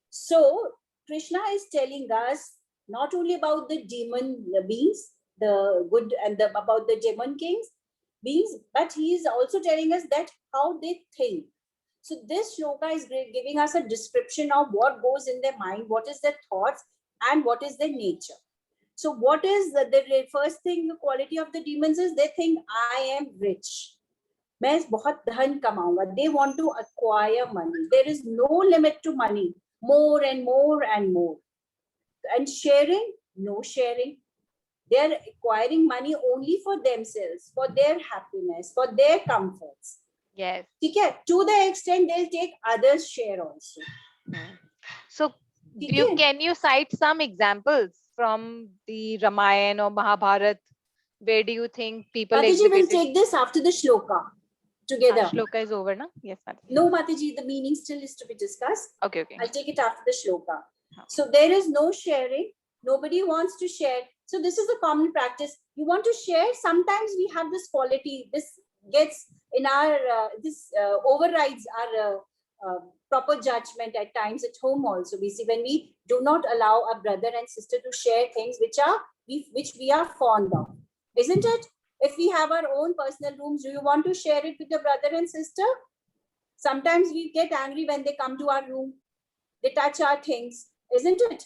So Krishna is telling us not only about the demon beings, the good and about the demon beings, but he is also telling us that how they think. So this shloka is giving us a description of what goes in their mind, what is their thoughts, and what is their nature. So what is the first thing, the quality of the demons is they think I am rich. मैं बहुत धन कमाऊंगा. They want to acquire money. There is no limit to money. More and more and more. And sharing, no sharing. They are acquiring money only for themselves, for their happiness, for their comforts. Yes. ठीक है? To the extent they'll take others' share also. So can you cite some examples from the Ramayana or Mahabharata? Where do you think people Mataji will exhibited? take this after the shloka together. Shloka is over, na? Yes, Mataji. No, Mataji, the meaning still is to be discussed. Okay, okay. I'll take it after the shloka. So there is no sharing. Nobody wants to share. So this is a common practice. You want to share. Sometimes we have this quality. This gets in our, overrides our proper judgment at times at home also. We see when we do not allow our brother and sister to share things which we are fond of. Isn't it? If we have our own personal rooms, do you want to share it with your brother and sister? Sometimes we get angry when they come to our room. They touch our things. Isn't it?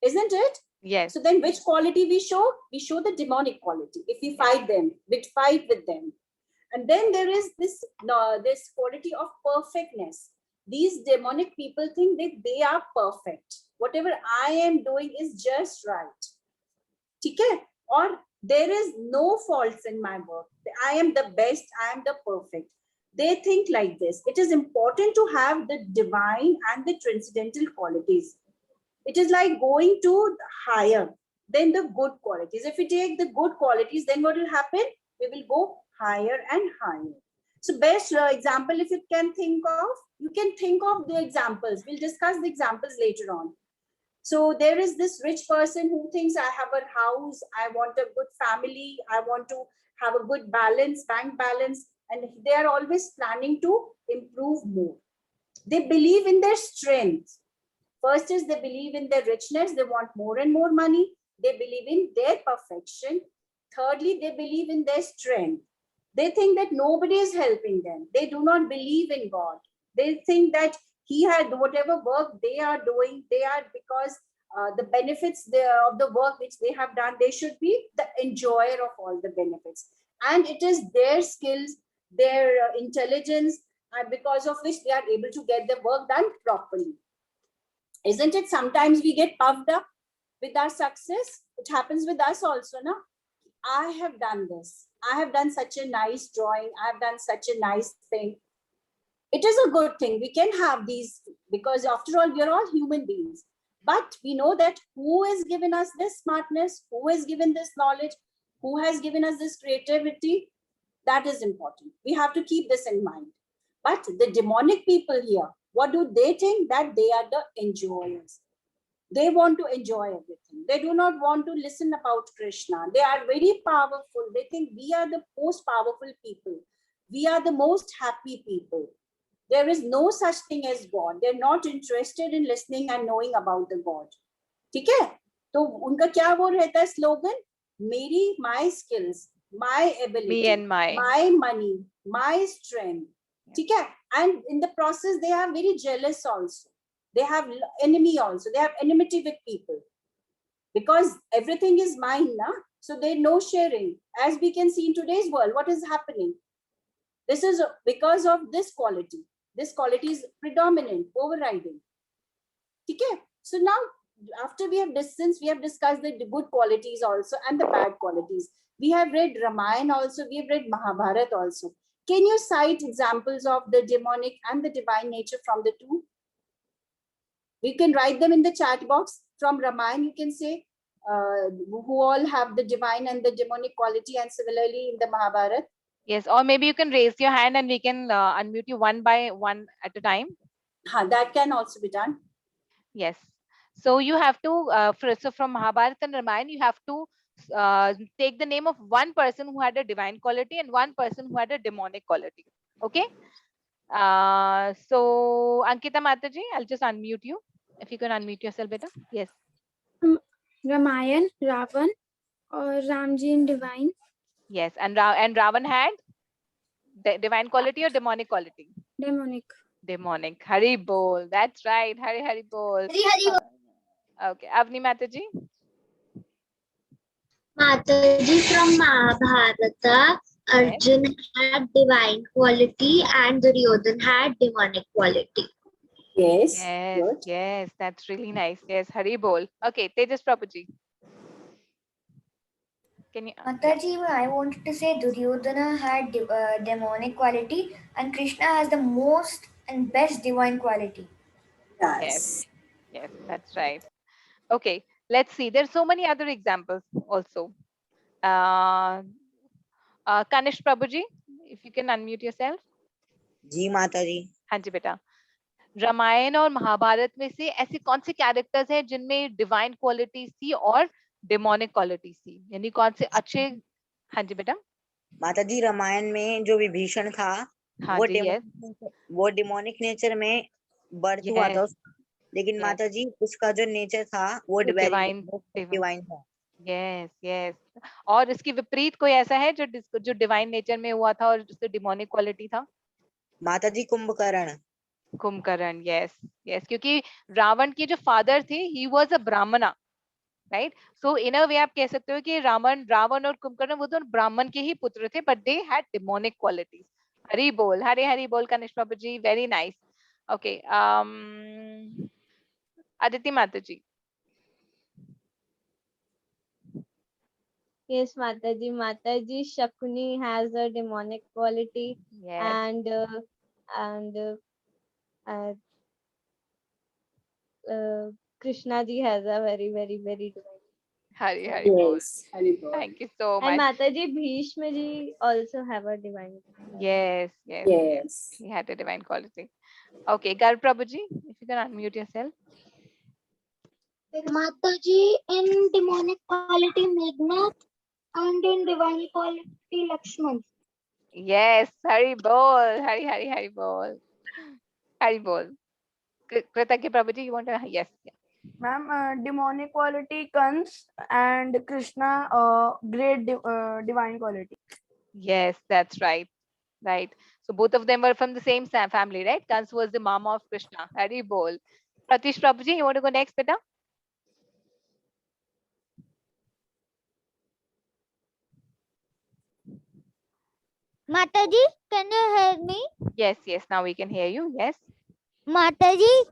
Isn't it? Yes. So then which quality we show? We show the demonic quality. If we fight them, we fight with them. And then there is this quality of perfectness. These demonic people think that they are perfect. Whatever I am doing is just right. Okay? Or there is no faults in my work. I am the best. I am the perfect. They think like this. It is important to have the divine and the transcendental qualities. It is like going to higher than the good qualities. If we take the good qualities, then what will happen? We will go higher and higher. So best example, if you can think of the examples. We'll discuss the examples later on. So there is this rich person who thinks I have a house, I want a good family, I want to have a good balance, bank balance, and they are always planning to improve more. They believe in their strength. First is they believe in their richness, they want more and more money. They believe in their perfection. Thirdly, they believe in their strength. They think that nobody is helping them. They do not believe in God. They think that He had whatever work they are doing, they are because the benefits of the work which they have done, they should be the enjoyer of all the benefits. And it is their skills, their intelligence, because of which they are able to get the work done properly. Isn't it? Sometimes we get puffed up with our success. It happens with us also, no? I have done this. I have done such a nice drawing. I have done such a nice thing. It is a good thing. We can have these because after all, we are all human beings. But we know that who has given us this smartness, who has given this knowledge, who has given us this creativity, that is important. We have to keep this in mind. But the demonic people here, what do they think? That they are the enjoyers. They want to enjoy everything. They do not want to listen about Krishna. They are very powerful. They think we are the most powerful people. We are the most happy people. There is no such thing as God. They're not interested in listening and knowing about the God. ठीक है? तो उनका क्या वो रहता है slogan? मेरी, my skills, my ability, me and my money, my strength. ठीक है? And in the process, they are very jealous also. They have enemy also. They have enmity with people. Because everything is mine, na? So there's no sharing. As we can see in today's world, what is happening? This is because of this quality. This quality is predominant, overriding. Okay? So now, after we have discussed the good qualities also and the bad qualities. We have read Ramayana also, we have read Mahabharata also. Can you cite examples of the demonic and the divine nature from the two? We can write them in the chat box. From Ramayana, you can say who all have the divine and the demonic quality, and similarly in the Mahabharata. Yes, or maybe you can raise your hand and we can unmute you one by one at a time. That can also be done. Yes. So you have to, so from Mahabharata and Ramayana, you have to take the name of one person who had a divine quality and one person who had a demonic quality. Okay. So Ankita Mataji, I'll just unmute you. If you can unmute yourself better. Yes. Ramayan, Ravan, or Ramji in divine. Yes, and Ravan had divine quality or demonic quality? Demonic. Demonic. Hari bol. That's right. Hari bol. Hari bol. Okay. Avni Mataji. Mataji, from Mahabharata, Arjun had divine quality and Duryodhan had demonic quality. Yes. Yes. Good. Yes. That's really nice. Yes. Hari bol. Okay. Tejas Prabhuji. Can you? Mataji, I wanted to say Duryodhana had demonic quality and Krishna has the most and best divine quality. Yes. Yes, that's right. Okay, let's see. There's so many other examples also. Kanish Prabhuji, if you can unmute yourself. जी माता जी. हाँ जी बेटा. रामायण और महाभारत में से ऐसे कौन से characters हैं जिनमें डिवाइन क्वालिटीज थी और डेमोनिक क्वालिटीज थी, यानी कौन से अच्छे? हाँ जी बेटा. माता जी रामायण में जो विभीषण था हाँ वो जी. यस. डिमोनिक नेचर में बर्थ हुआ था लेकिन Yes. माता जी उसका जो नेचर था वो डिवाइन. डिवाइन था. Yes yes. और इसकी विपरीत कोई ऐसा है जो डिवाइन नेचर में हुआ था और जिससे डिमोनिक क्वालिटी था? माता जी कुंभकर्ण. कुंभकर्ण. Yes yes. क्योंकि रावण के जो फादर थे ही वाज अ ब्राह्मणा, राइट? सो इन अ वे आप कह सकते हो कि रावण और कुंभकर्ण वो दोनों ब्राह्मण के ही पुत्र थे, but they had demonic qualities. Hari बोल, हरे हरि बोल कनिष्ठ बाबू ji. Very nice. Okay, Aditi माता ji. Yes, Mataji. Mataji, Shakuni has a demonic quality, Yes. and Krishna ji has a very, very, very divine. Hari Hari Bol. Thank you so And much. Mataji, Bhishma ji also have a divine. Yes, yes. He had a divine quality. Okay, Garv Prabhuji, if you can unmute yourself. Mataji, in demonic quality Meghnad and in divine quality Lakshman. Yes, Hari Bol. Hari Bol. Hari Bol. Kritaki Prabhuji, you want to? Yes. Ma'am, demonic quality Kans and Krishna, great divine quality. Yes, that's right. Right. So both of them were from the same family, right? Kans was the mama of Krishna. Hari Bol. Pratish Prabhuji, you want to go next, beta? Mataji, can you hear me? Yes, now we can hear you. Yes. Mataji,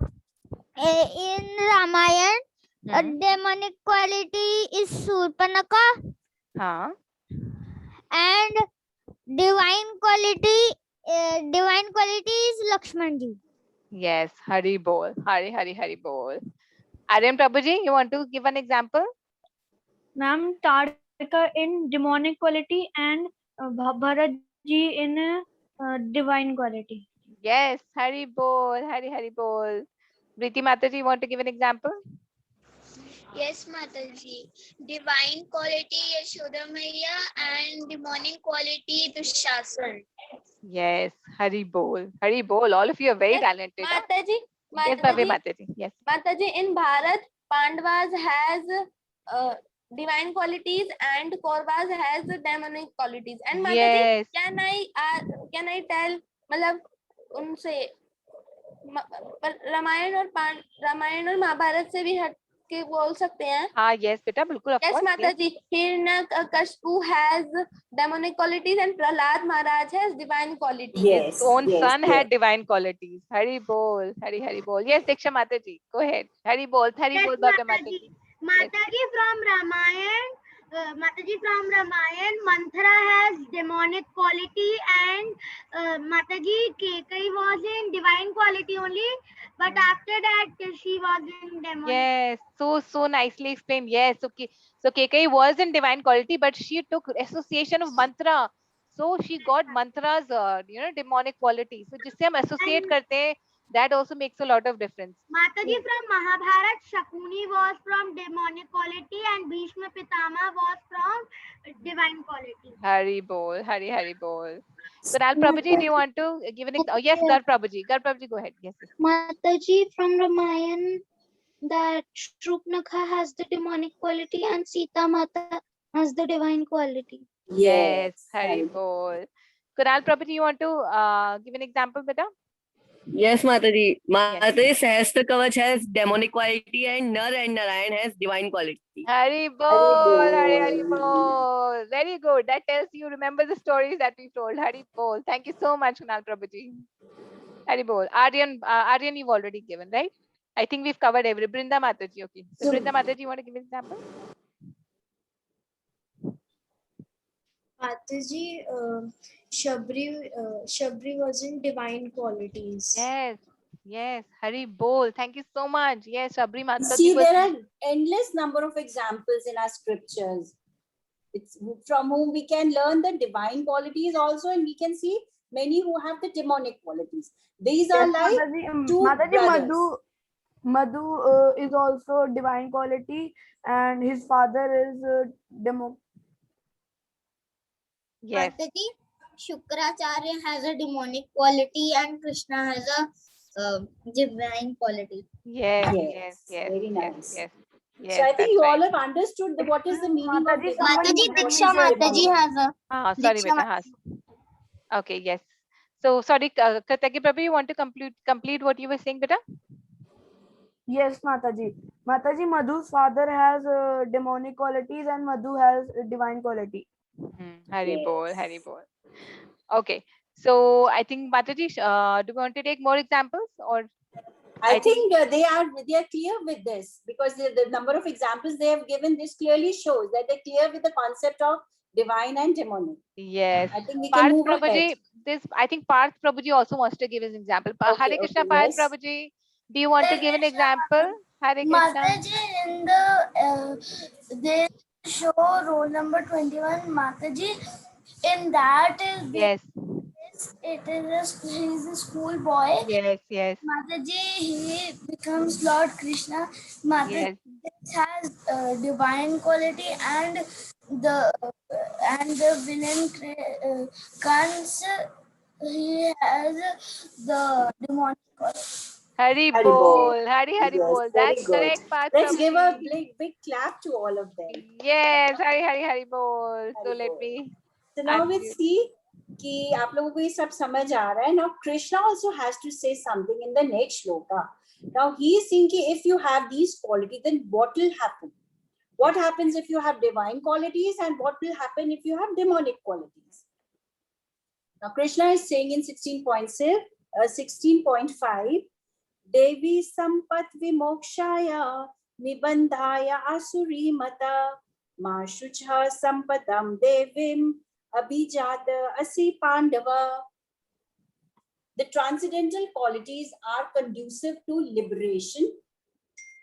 in Ramayan, demonic quality is Surpanaka. And divine quality is Lakshman ji. Yes, Hari Bol. Hari Bol. Aryan Prabhuji, you want to give an example? Ma'am, Tarika in demonic quality and Bharat ji in divine quality. Yes, Hari Bol. Hari Bol. Priti Mataji, you want to give an example? Yes, Mataji. Divine quality Yashoda Maiya and demonic quality Dushasan. Yes, Hari Bol. Hari Bol. All of you are very talented. Mataji. Yes, Bhavya Mataji. Yes. Mataji, in Bharat, Pandavas has divine qualities and Kauravas has demonic qualities. And Mataji, Yes. can I tell, मतलब उनसे रामायण और महाभारत से भी हट के बोल सकते हैं? हाँ, yes, बेटा, बिल्कुल. Of yes, course, Mataji. Hiranyakashipu has demonic qualities and Prahlad Maharaj has divine qualities. His own son had divine qualities. Hari Bol. Hari Bol. Yes, Diksha Mataji. Go ahead. Hari Bol. Hari Bol, Bhavya Mataji. Mataji from Ramayan, Manthara has demonic quality and Mataji Kekai was in divine quality only, but after that she was in demonic. Yes, so nicely explained. Yes, okay. So Kekai was in divine quality, but she took association of mantra. So she got mantras, demonic quality. So जिससे हम associate करते हैं, that also makes a lot of difference. Mataji from Mahabharat, Shakuni was from demonic quality and Bhishma Pitama was from divine quality. Hari Bol. Hari Bol. Kunal Prabhuji, do you want to give an example? Oh, yes, Gar Prabhuji. Gar Prabhuji, go ahead. Yes. Mataji from Ramayan, that Shrupnakha has the demonic quality and Sita Mata has the divine quality. Yes, Hari Bol. Kunal Prabhuji, you want to give an example, beta? Yes, Mataji. Mataji, Sahastra Kavach has demonic quality and Nar and Narayan has divine quality. Hari Bol. Hari Bol. Very good. That tells you remember the stories that we told. Hari Bol. Thank you so much, Kunal Prabhuji. Hari Bol. Aryan, you've already given, right? I think we've covered every. Brinda Mataji, okay. So Brinda Mataji, you want to give an example? Mataji, Shabri was in divine qualities. Yes, yes. Hari Bol. Thank you so much. Yes, Shabri Mataji See, was. there are endless number of examples in our scriptures. It's from whom we can learn the divine qualities also, and we can see many who have the demonic qualities. These are like two brothers. Madhu is also divine quality, and his father is Yes. Mataji, Shukracharya has a demonic quality and Krishna has a divine quality. Yes, Yes, yes, yes, very yes, nice. yes, So yes. I think That's you all right. have understood what is the meaning of divine Mataji, qualities. Diksha Mataji has a. Sorry, Diksha beta. Okay, yes. So sorry, Kataki Prabhu, you want to complete what you were saying, beta? Yes, Mataji. Mataji, Madhu's father has demonic qualities and Madhu has divine quality. Hari Bol, Hari Bol. Okay, so I think Mataji, do you want to take more examples, or I think they are clear with this, because the number of examples they have given, this clearly shows that they're clear with the concept of divine and demonic. Yes. I think we can Parth move Prabhuji, ahead. I think Parth Prabhuji also wants to give his example. Hare Krishna, okay, Parth yes. Prabhuji, do you want to give an example? Hare Krishna. Mataji, in the they show roll number 21. Mataji, in that is Yes. it is he's a school boy. Yes, yes. Mataji, he becomes Lord Krishna. Mataji has divine quality, and the villain Kans, he has the demonic quality. Hari Hari Bol. Bol, Hari Yes, Bol. very That's good. correct, Parth Let's give a Prabhuji. big clap to all of them. Yes, Hari Bol. So Hari let Bol. me. So now we unmute. see कि आप लोगों को ये सब समझ आ रहा है. Now Krishna also has to say something in the next shloka. Now he is saying कि if you have these qualities, then what will happen? What happens if you have divine qualities, and what will happen if you have demonic qualities? Now Krishna is saying in 16.5, Devi sampat vimokshaya nibandhaya asuri mata mashucha sampadam devim abhijata asi pandava. The transcendental qualities are conducive to liberation,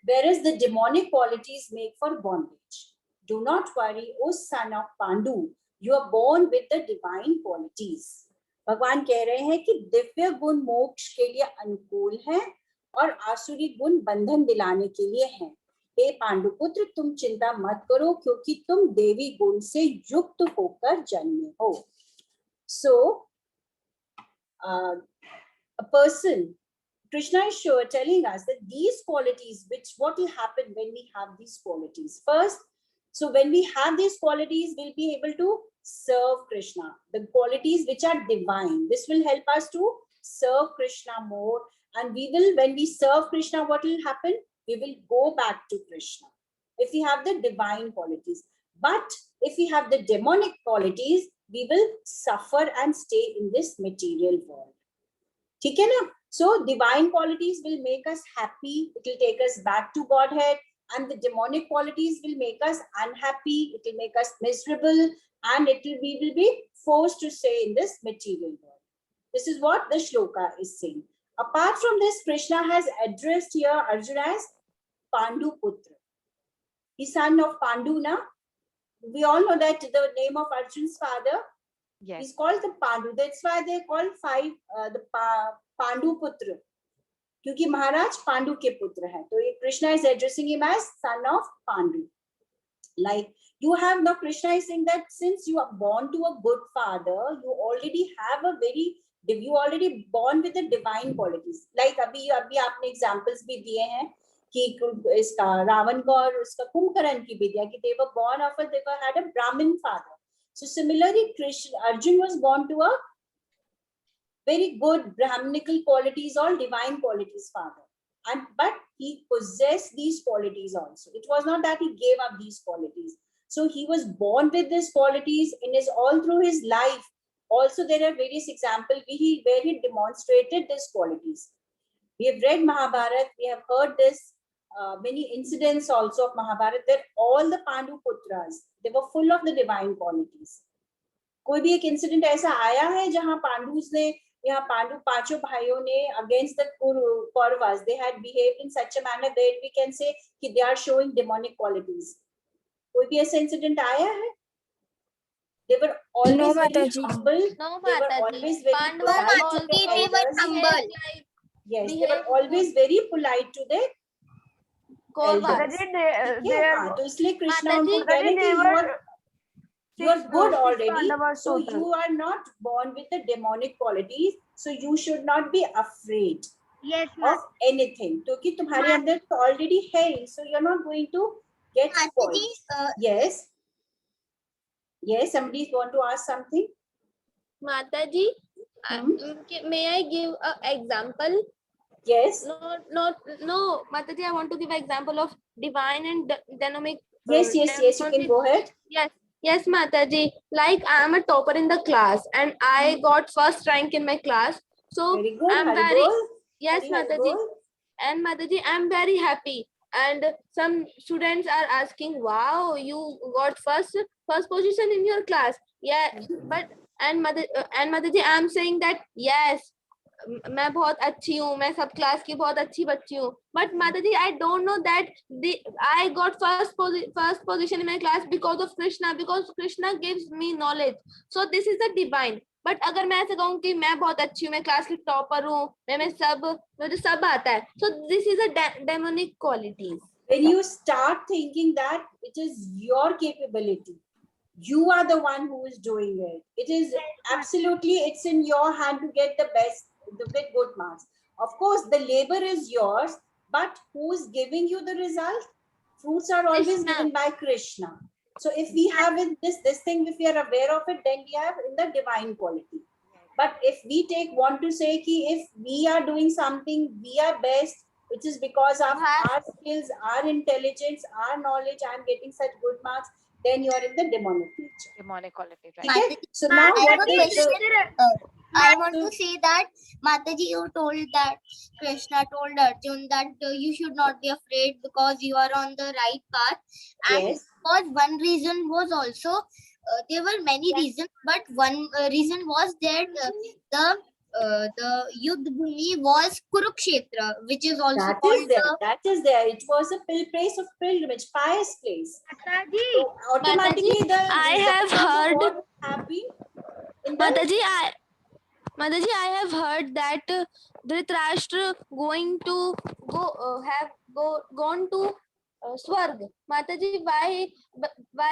whereas the demonic qualities make for bondage. Do not worry, O son of Pandu, you are born with the divine qualities. भगवान कह रहे हैं कि दिव्य गुण मोक्ष के लिए अनुकूल है और आसुरी गुण बंधन दिलाने के लिए हैं. हे पांडुपुत्र, तुम चिंता मत करो, क्योंकि तुम देवी गुण से युक्त होकर जन्मे हो. So, a person, Krishna is sure telling us that these qualities, what will happen when we have these qualities? First, so when we have these qualities, we'll be able to serve Krishna. The qualities which are divine, this will help us to serve Krishna more. And we will, when we serve Krishna, what will happen? We will go back to Krishna if we have the divine qualities. But if we have the demonic qualities, we will suffer and stay in this material world. ठीक है ना? So divine qualities will make us happy. It will take us back to Godhead. And the demonic qualities will make us unhappy. It will make us miserable. And we will be forced to stay in this material world. This is what the shloka is saying. Apart from this, Krishna has addressed here Arjuna as Pandu Putra. He's son of Pandu, na? We all know that the name of Arjun's father, yes, he's called the Pandu. That's why they call the Pandu Putra. क्योंकि महाराज पांडु के पुत्र हैं. तो ये Krishna is addressing him as son of Pandu. Like you have now, Krishna is saying that since you are born to a good father, you already have you already born with the divine qualities. Like अभी आपने examples भी दिए हैं कि इसका रावण को और उसका कुंभकर्ण की भी दिया कि they were born of they had a Brahmin father. So similarly, Arjun was born to a very good Brahminical qualities, all divine qualities father. But he possessed these qualities also. It was not that he gave up these qualities. So he was born with these qualities in all through his life. Also, there are various examples where he demonstrated these qualities. We have read Mahabharata, we have heard this, many incidents also of Mahabharata, that all the Pandu Putras, they were full of the divine qualities. कोई भी एक incident ऐसा आया है जहां पांडुस ने, यहाँ पांडु पांचों भाइयों ने against the Kauravas, they had behaved in such a manner that we can say कि they are showing demonic qualities. कोई भी ऐसा इंसिडेंट आया है? They were always very humble. No, They were Mataji. always very Pandavas polite to also the they were elders. humble. Yes, they were behave always very polite to the Kauravas. elders. Mataji, ठीक है? हाँ, तो इसलिए कृष्णा उनको Mataji, कह रहे they कि were you are good six already, Pandavas so total. you are not born with the demonic qualities, so you should not be afraid Yes, of anything. क्योंकि तुम्हारे अंदर तो already है, so you're not going to get spoiled. Yes. Yes, somebody want to ask something? Mataji, may I give an example? Yes. No, Mataji, I want to give an example of divine and dynamic. Yes, you can go ahead. Yes, Mataji. Like I am a topper in the class and I got first rank in my class. So very good. I'm Hari very bol. yes, Hari Mataji. bol. And Mataji, I'm very happy. And some students are asking, "Wow, you got first position in your class." Yeah, but and Mataji, I'm saying that yes, मैं बहुत अच्छी हूँ, मैं सब class की बहुत अच्छी बच्ची हूँ. But Mataji, I don't know that I got first position in my class because of Krishna, because Krishna gives me knowledge. So this is the divine. But अगर मैं ऐसे कहूँ कि मैं बहुत अच्छी हूँ, मैं क्लास की टॉपर हूँ, मुझे सब आता है. So this is a demonic qualities. When you start thinking that it is your capability, you are the one who is doing it. It is absolutely, it's in your hand to get the best, to get good marks. Of course, the labor is yours, but who is giving you the result? Fruits are always Krishna. given by Krishna. So if we have in this thing, if we are aware of it, then we have in the divine quality. But if we want to say ki if we are doing something, we are best, which is because of our skills, our intelligence, our knowledge, I am getting such good marks, then you are in the demonic nature. Demonic quality, right? Okay? So now what is I want to say that Mataji, you told that Krishna told Arjun that you should not be afraid because you are on the right path. And Yes. because one reason was also there were many reasons, but one reason was that the Yudh Bhumi was Kurukshetra, which is also That called is there. That is there. It was a place of pilgrimage, pious place. So automatically the I have heard. what have been in the Mataji, I have heard that Dhritarashtra going to gone to Swarg. Mataji, why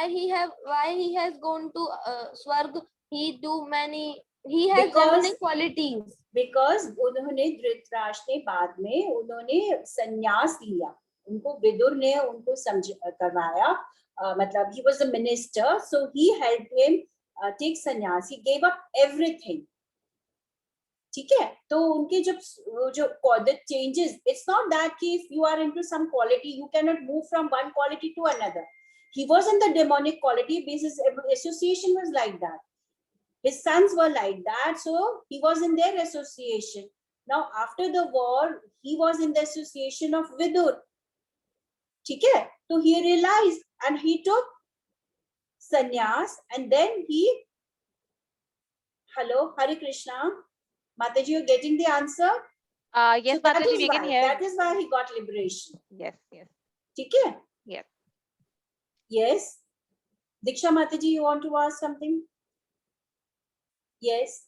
he has gone to Swarg? He has demonic qualities. Because उन्होंने धृतराष्ट्र ने बाद में उन्होंने संन्यास लिया, उनको विदुर ने उनको करवाया, मतलब he was a minister, so he helped him take sannyas. He gave up everything. ठीक है? तो उनके जो the changes, it's not that if you are into some quality, you cannot move from one quality to another. He was in the demonic quality basis. Association was like that. His sons were like that, so he was in their association. Now, after the war, he was in the association of Vidur. ठीक है? So he realized and he took sannyas, and then he. Hello, Hare Krishna. Mataji, you're getting the answer? Yes, so Mataji, we can hear. That is why he got liberation. Yes, yes. ठीक है? Yes. Yes. Diksha Mataji, you want to ask something? Yes.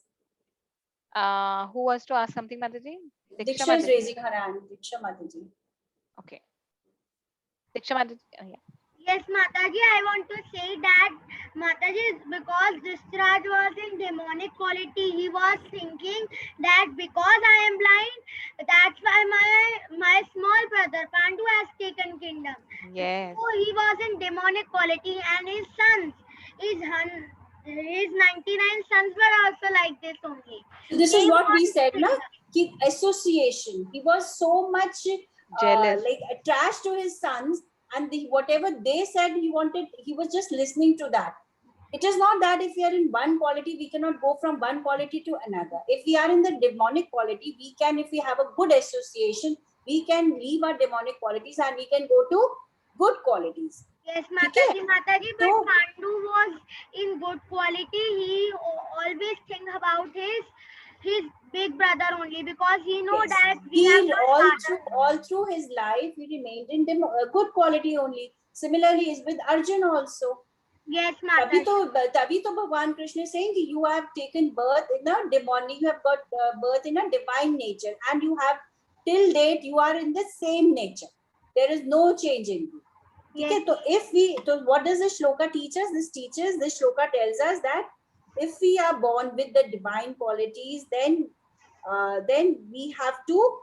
Who wants to ask something, Mataji? Diksha is raising her hand. Diksha Mataji. Okay. Diksha Mataji, yeah. Yes, Mataji, I want to say that Mataji, because Dhritarashtra was in demonic quality, he was thinking that because I am blind, that's why my small brother Pandu has taken kingdom. Yes. So he was in demonic quality, and his sons, his 99 sons were also like this only. So this is what we said, na? Ki association. He was so much jealous, like attached to his sons. And whatever they said, he was just listening to that. It is not that if we are in one quality, we cannot go from one quality to another. If we are in the demonic quality, we can, if we have a good association, we can leave our demonic qualities and we can go to good qualities. Yes, ठीक है? Mataji, but So Pandu was in good quality. He always think about his big brother only because he know yes, that we have he not all through his life he remained in good quality only. Similarly, is with Arjun also. Yes, तभी तो भगवान Krishna is saying you have taken birth in a demonic, you have got birth in a divine nature, and you have till date you are in the same nature. There is no change in you. ठीक है? तो if we, so what does this shloka teach us? This shloka tells us that if we are born with the divine qualities, then we have to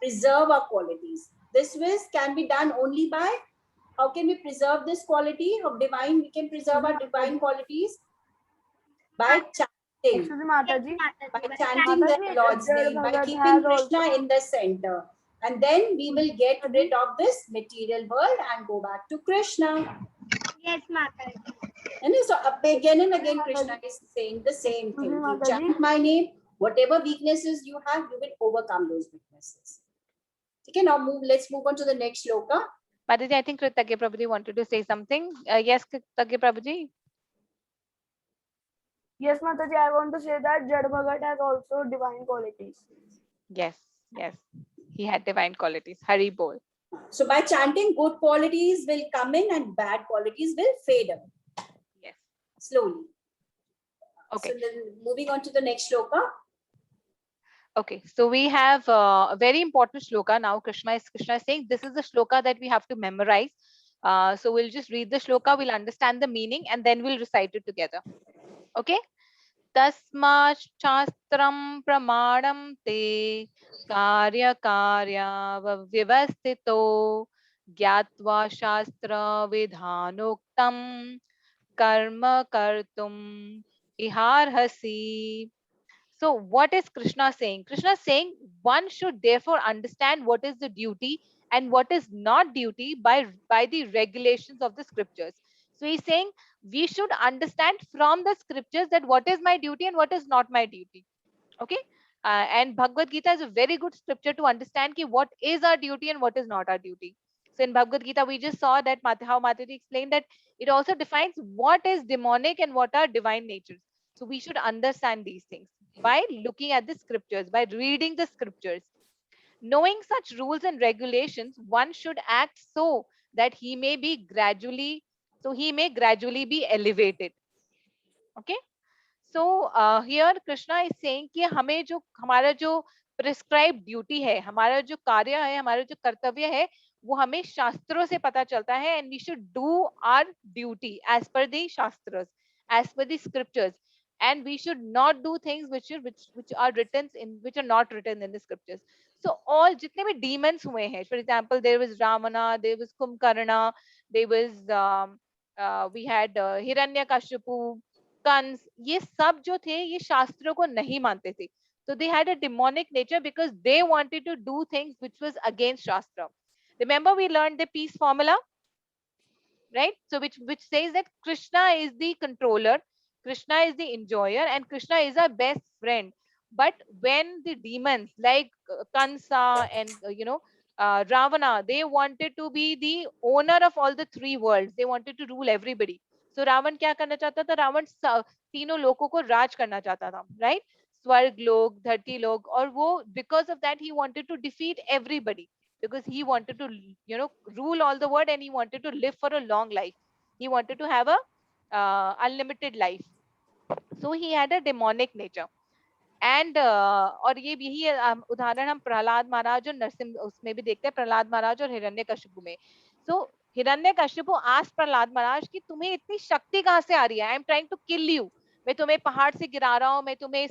preserve our qualities. This can be done only by, how can we preserve this quality of divine? We can preserve our divine qualities by chanting. Excuse me, Mataji. By chanting the Mataji, Lord's Jad name, by Bhagat keeping has Krishna also- in the center. And then we will get rid of this material world and go back to Krishna. Yes, Mataji. And so again and again, Krishna is saying the same thing. You chant my name, whatever weaknesses you have, you will overcome those weaknesses. Okay, now let's move on to the next shloka. Mataji, I think Kritagya Prabhuji wanted to say something. Yes, Kritagya Prabhuji. Yes, Mataji, I want to say that Jad Bhagat has also divine qualities. Yes, yes. He had divine qualities. Hari bol. So by chanting, good qualities will come in and bad qualities will fade away. Yes. Slowly. Okay. So then moving on to the next shloka. Okay, so we have a very important shloka now. Krishna is saying this is the shloka that we have to memorize. So we'll just read the shloka, we'll understand the meaning, and then we'll recite it together. Okay? Tasma shastram pramadam te karya vyavastito gyatva shastra vidhanoktam karma kartum iharhasi. So what is Krishna saying? Krishna is saying one should therefore understand what is the duty and what is not duty by the regulations of the scriptures. So he's saying we should understand from the scriptures that what is my duty and what is not my duty. Okay. And Bhagavad Gita is a very good scripture to understand ki what is our duty and what is not our duty. So in Bhagavad Gita, we just saw that how Mataji explained that it also defines what is demonic and what are divine natures. So we should understand these things by looking at the scriptures, by reading the scriptures. Knowing such rules and regulations, one should act so that he may gradually be elevated. Okay. So here Krishna is saying कि हमें जो हमारा जो prescribed duty है, हमारा जो कार्य है, हमारा जो कर्तव्य है, वो हमें शास्त्रों से पता चलता है, and we should do our duty as per the shastras, as per the scriptures, and we should not do things which are not written in the scriptures. So all जितने भी demons हुए हैं, for example, there was Ravana, there was Kumbhakarna, there was we had Hiranyakashipu, Kans, ये सब जो थे ये शास्त्रों को नहीं मानते थे. So they had a demonic nature because they wanted to do things which was against Shastra. Remember we learned the peace formula, right? So which says that Krishna is the controller, Krishna is the enjoyer, and Krishna is our best friend. But when the demons like Kansa and Ravana, they wanted to be the owner of all the three worlds. They wanted to rule everybody. So Ravan क्या करना चाहता था? रावण तीनों लोकों को राज करना चाहता था, right? स्वर्ग लोक, धरती लोक, और वो because of that he wanted to defeat everybody, because he wanted to rule all the world, and he wanted to live for a long life. He wanted to have a unlimited life. So he had a demonic nature. And और ये यही उदाहरण हम प्रहलाद महाराज और नरसिंह उसमें भी देखते हैं, प्रहलाद महाराज और हिरण्यकशिपु में. सो हिरण्यकशिपु आस्क्ड प्रहलाद महाराज कि तुम्हें इतनी शक्ति कहाँ से आ रही है? I am trying to kill you. मैं तुम्हें पहाड़ से गिरा रहा हूँ, मैं तुम्हें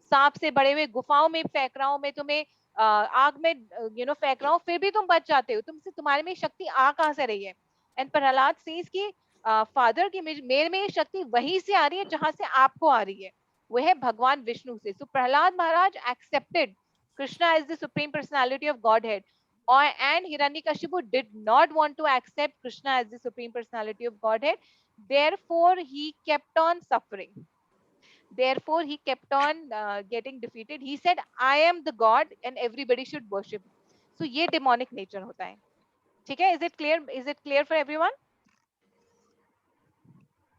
सांप से बड़े हुए गुफाओं में फेंक रहा हूँ, मैं तुम्हें आग में फेंक रहा हूँ, फिर भी तुम बच जाते हो. तुम्हारे में शक्ति आ कहाँ से रही है? एंड प्रहलाद सेज कि फादर की मेरे में ये शक्ति वहीं से आ रही है जहां से आपको आ रही है, वो है भगवान विष्णु से. So Prahlad Maharaj accepted Krishna as the supreme personality of Godhead, and Hiranyakashipu did not want to accept Krishna as the supreme personality of Godhead. Therefore, he kept on suffering. Therefore, he kept on getting defeated. He said, "I am the God, and everybody should worship." So, ये demonic nature होता है. ठीक है? Is it clear? Is it clear for everyone?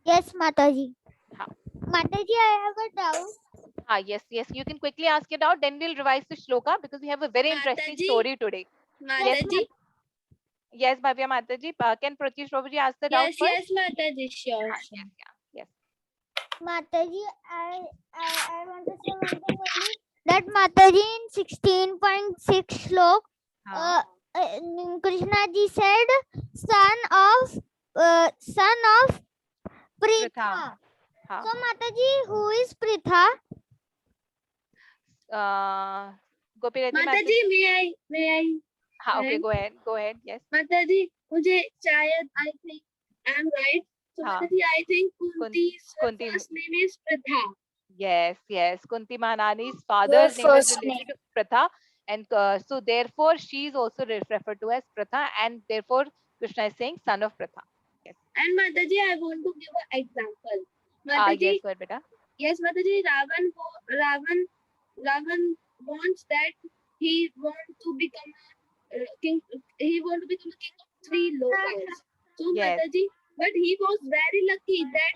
Yes, Mataji. Ha. Mataji, I have a doubt. Yes, you can quickly ask it out. Then we'll revise the shloka because we have a very interesting Mataji. story today. Mataji. Yes, Bhavya Mataji. Can Pratish Babuji ask the doubt Yes, first? yes, Mataji. Sure, sure. Yes. Mataji, I want to say one thing only. That Mataji in 16.6 slok, Krishna ji said, son of Pritha. So Mataji, who is Pritha? Gopirati Mataji, may I? Okay, go ahead. Yes. Mataji, मुझे शायद I think I'm right. So Mataji, I think Kunti's first name is Pritha. Yes. Kunti Maharani's father's name is related to Pritha, and so therefore she is also referred to as Pritha, and therefore Krishna is saying son of Pritha. Yes. And Mataji, I want to give an example. Mataji, yes, go ahead, beta. Yes, Mataji, Ravan wants that he wants to become a king. He wants to become a king of 3 lokas. So Mataji, but he was very lucky that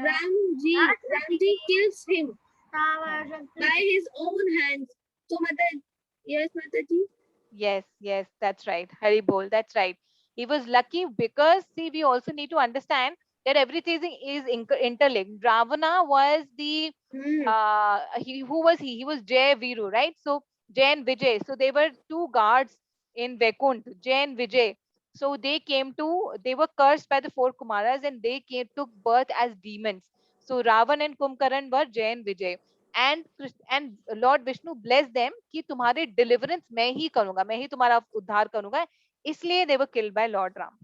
Ramji kills him by his own hands. So Mataji, yes, Mataji. Yes, that's right. Hari Bol, that's right. He was lucky because see, we also need to understand that everything is interlinked. Ravana was the who was he? He was Jay Viru, right? So Jay and Vijay. So they were 2 guards in Vaikunt, Jay and Vijay. So they were cursed by the 4 Kumaras and they took birth as demons. So Ravan and Kumkaran were Jay and Vijay. And Lord Vishnu blessed them कि तुम्हारे deliverance मैं ही करूंगा, मैं ही तुम्हारा उद्धार करूंगा. इसलिए they were killed by Lord Ram.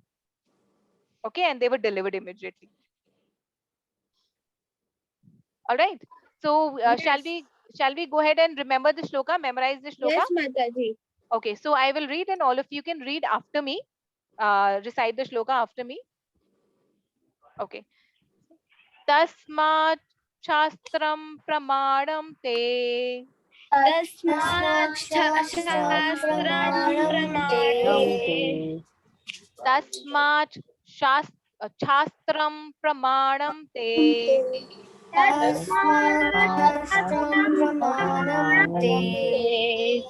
Okay, and they were delivered immediately. All right. So shall we go ahead and remember the shloka, memorize the shloka? Yes, Mataji. Okay, so I will read and all of you can read after me. Recite the shloka after me. Okay. Tasmat Shastram Pramadam Te. Tasmat Shastram Pramadam Te. Tasmat Shastram Pramadam Te.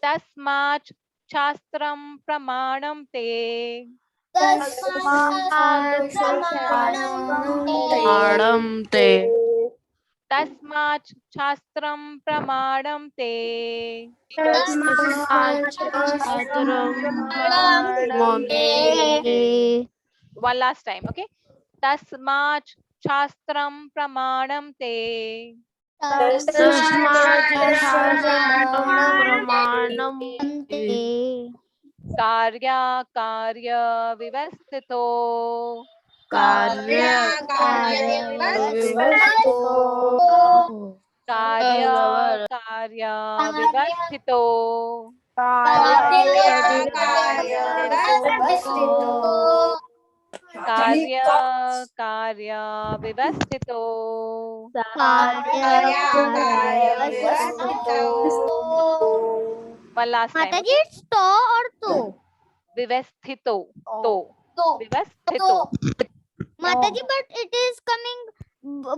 Tasmat Shastram Pramadam Te. Tasmat Shastram Pramadam Te. One last time, okay? Tasmat Shastram Pramadam Te. Karya Vivastito. Karya Vivastito. Karya Vivastito. One last time. Mataji, it's to or to? Vivasthito. Vivasthito. Mataji, but it is coming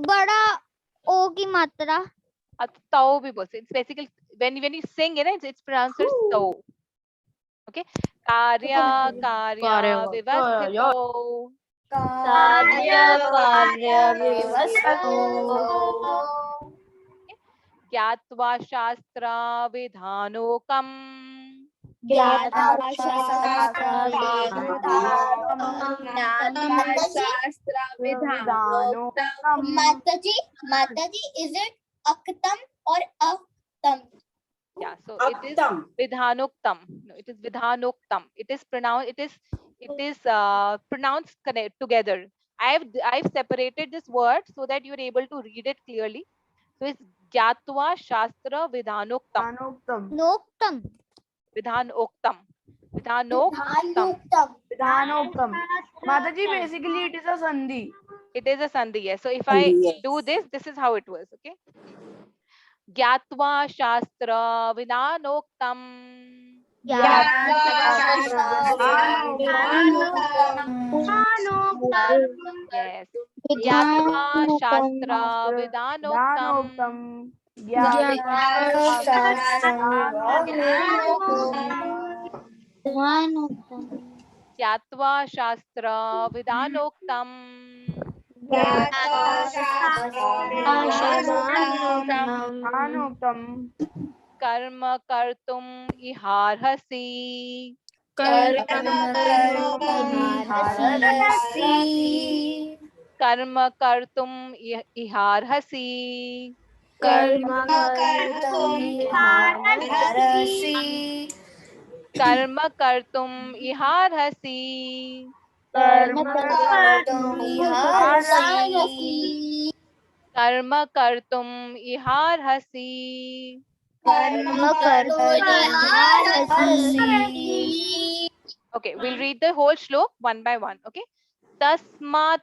bada o ki matra. Tau bhi bolte. It's basically when you sing it, it's pronounced as tau. Okay. Karya Vivasthito. Gyatva Shastra Vidhanokam. Mataji, is it Aktam or Aktam? Yeah, so it is Vidhanoktam. No, it is Vidhanoktam. It is pronounced together. I've separated this word so that you're able to read it clearly. So it's Gyatva Shastra Vidhanoktam. Noktam. Vidhanoktam. Mataji, basically it is a sandhi. It is a sandhi, yes. So if I do this is how it was, okay? Gyatva Shastra Vidhanoktam. Yes. Gyatva Shastra Vidanoktam. Gyatva Shastra Vidanoktam. Karma Kartum Iharhasi. Karma Kartum Iharhasi. Karma Kartum Iharhasi. Karma Kartum Iharhasi. Okay, we'll read the whole shlok one by one. Okay. Tasmat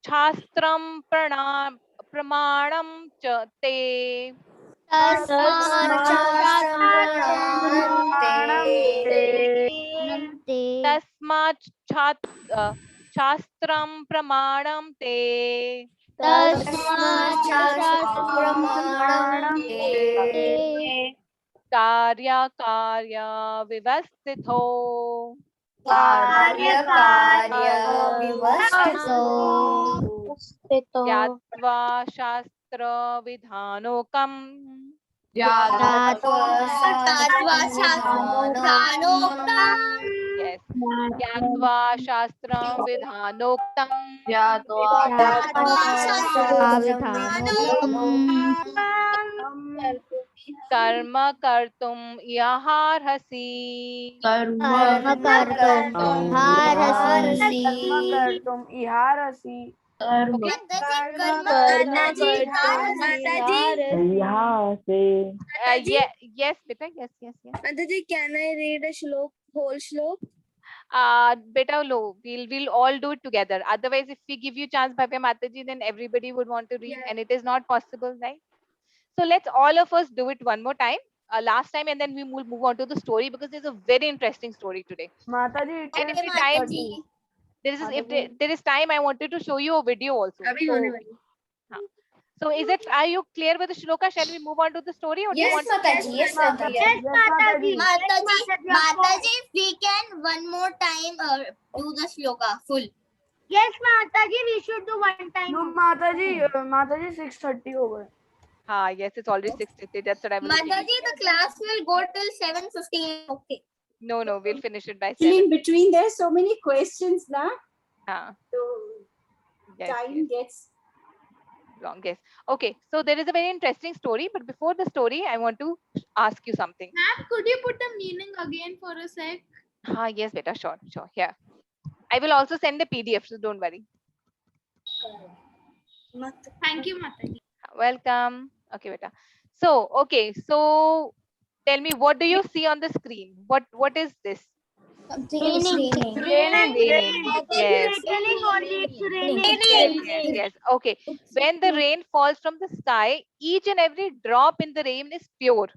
Shastram Pramanam cha te. Tasmat Shastram Pramanam te. Karya Karya Vivastitho. Gyatva Shastra Vidhanokam. Yes. Gyatva Shastra Vidhanoktam. Karma Kartum Iharhasi. Yes, beta. Yes. Mataji, can I read a shlok, whole shlok? Beta, lo. We'll all do it together. Otherwise, if we give you chance, Bhavya Mataji, then everybody would want to read, and it is not possible, right? So let's all of us do it one more time, last time, and then we will move on to the story, because there's a very interesting story today. Mataji, And if there is time, I wanted to show you a video also. So are you clear with the shloka? Shall we move on to the story? Or Yes, Mataji. Yes, Mataji. Mataji, if we can one more time do the shloka full. Yes, Mataji, we should do one time. No, Mataji 6:30 over. Yes, it's already 6:30. That's what I was looking at. Mataji, the class will go till 7:15. Okay. No, we'll finish it by 7. In between, there's so many questions now. So time gets long. Yes. Okay. So there is a very interesting story, but before the story, I want to ask you something. Ma'am, could you put the meaning again for a sec? Yes, beta. Sure. Here. I will also send the PDF, so don't worry. Thank you, Mataji. Welcome. Okay, beta. So tell me, what do you see on the screen? What is this? Raining. Yes. Okay. When the rain falls from the sky, each and every drop in the rain is pure.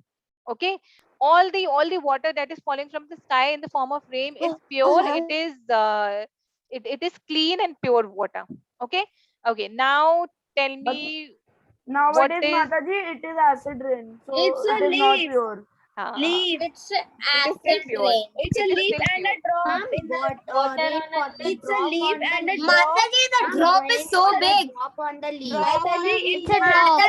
Okay. All the water that is falling from the sky in the form of rain is pure. It is it is clean and pure water. Okay. Now tell me. Nowadays, Mataji, it is acid rain. So it is not pure. Leaf. It's acid rain. It's a leaf and a drop in the water. It's a leaf and a drop. Mataji, the drop is so big. Drop on the leaf. Mataji, It's a drop.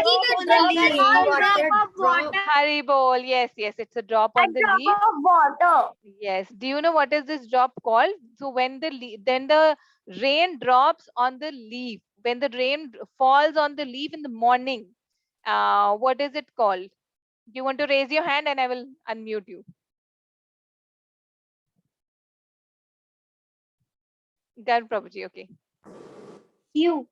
Haribol. Yes, it's a drop on the leaf. Drop of water. Yes. Do you know what is this drop called? So when the rain drops on the leaf, when the rain falls on the leaf in the morning, what is it called? Do you want to raise your hand and I will unmute you? Done, Prabhuji. Okay. Dew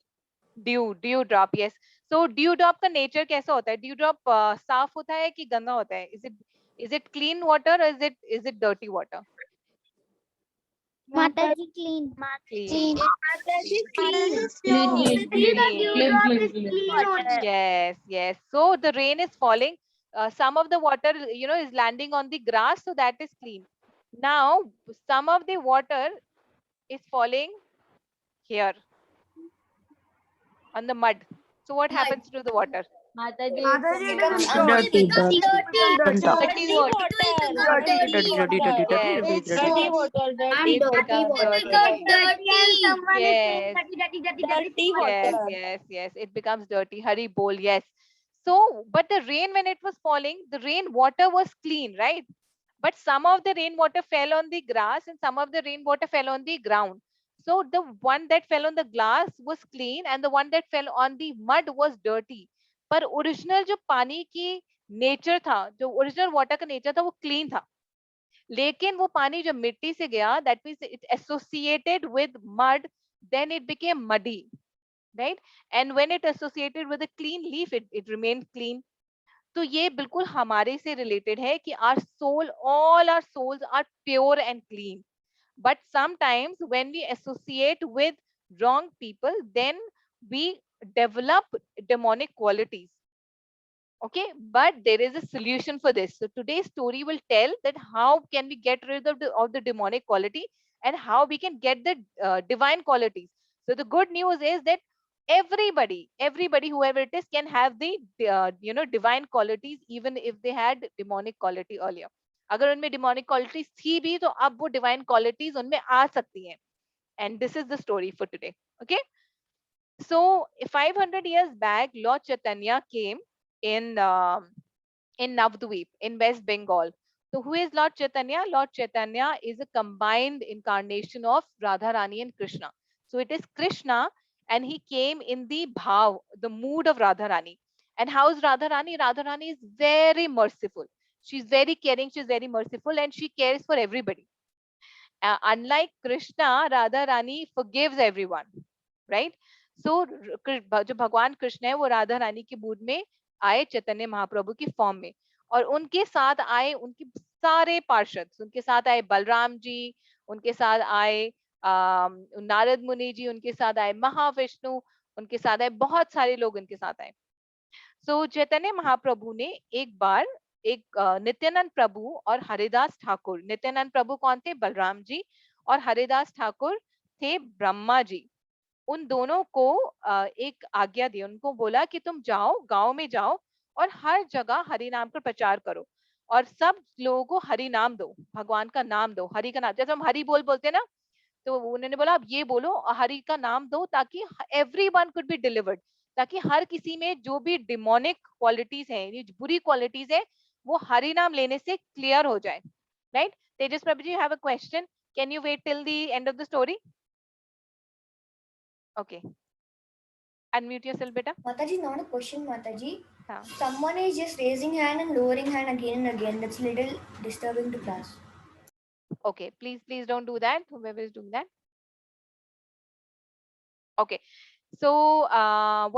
drop. Yes. So dew drop का nature कैसा होता है? Dew drop साफ होता है कि गंदा होता है? Is it clean water or is it dirty water? Mataji, clean. Clean. Yes. So the rain is falling. Some of the water, is landing on the grass, so that is clean. Now, some of the water is falling here on the mud. So what happens to the water? Mataji, Mataji, it is Dirty, dirty. dirty. Dirty water. Yes. dirty water, dirty It water. becomes dirty. And someone is saying Yes. dirty. Yes. It becomes dirty. Hari bol. Yes. So, but the rain, when it was falling, the rain water was clean, right? But some of the rainwater fell on the grass and some of the rainwater fell on the ground. So the one that fell on the glass was clean and the one that fell on the mud was dirty. पर original जो पानी की nature था, जो original water का nature था, वो clean था. लेकिन वो पानी जो मिट्टी से गया, that means it associated with mud, then it became muddy, right? And when it associated with a clean leaf, it remained clean. तो ये बिल्कुल हमारे से रिलेटेड है कि our soul, all our souls are pure and clean. But sometimes when we associate with wrong people, then we develop demonic qualities. Okay, but there is a solution for this. So today's story will tell that how can we get rid of the demonic quality and how we can get the divine qualities. So the good news is that everybody, whoever it is, can have the divine qualities even if they had demonic quality earlier. अगर उनमें demonic qualities थी भी तो अब वो divine qualities उनमें आ सकती हैं. And this is the story for today. Okay. So 500 years back, Lord Chaitanya came in Navadvip in West Bengal. So who is Lord Chaitanya? Lord Chaitanya is a combined incarnation of Radharani and Krishna. So it is Krishna and he came in the bhav, the mood of Radharani. And how is Radharani? Radharani is very merciful. She's very caring, she's very merciful and she cares for everybody. Unlike Krishna, Radharani forgives everyone, right? So जो भगवान कृष्ण है वो राधा रानी के mood में आए चैतन्य महाप्रभु की form में और उनके साथ आए उनके सारे पार्षद, उनके साथ आए बलराम जी, उनके साथ आए नारद मुनि जी, उनके साथ आए महाविष्णु, उनके साथ आए बहुत सारे लोग उनके साथ आए. सो चैतन्य महाप्रभु ने एक बार एक नित्यानंद प्रभु और हरिदास ठाकुर, नित्यानंद प्रभु कौन थे? बलराम जी, और हरिदास ठाकुर थे ब्रह्मा जी. उन दोनों को एक आज्ञा दी, उनको बोला कि तुम जाओ, गांव में जाओ और हर जगह हरि नाम का प्रचार करो और सब लोगों को हरि नाम दो, भगवान का नाम दो, हरि का नाम. जैसे हम हरि बोल बोलते हैं ना, तो उन्होंने बोला आप ये बोलो हरि का नाम दो ताकि एवरीवन कुड बी डिलीवर्ड, ताकि हर किसी में जो भी डिमोनिक क्वालिटीज हैं, बुरी क्वालिटीज है, वो हरि नाम लेने से क्लियर हो जाए. Right? Tejas Prabhu ji, have a question. Can you wait till the end of the story? Okay. Unmute yourself, beta. Mataji, not a question, Mataji. हाँ. Someone is just raising hand and lowering hand again and again. That's a little disturbing to class. Okay, please don't do that. Whoever is doing that. Okay. So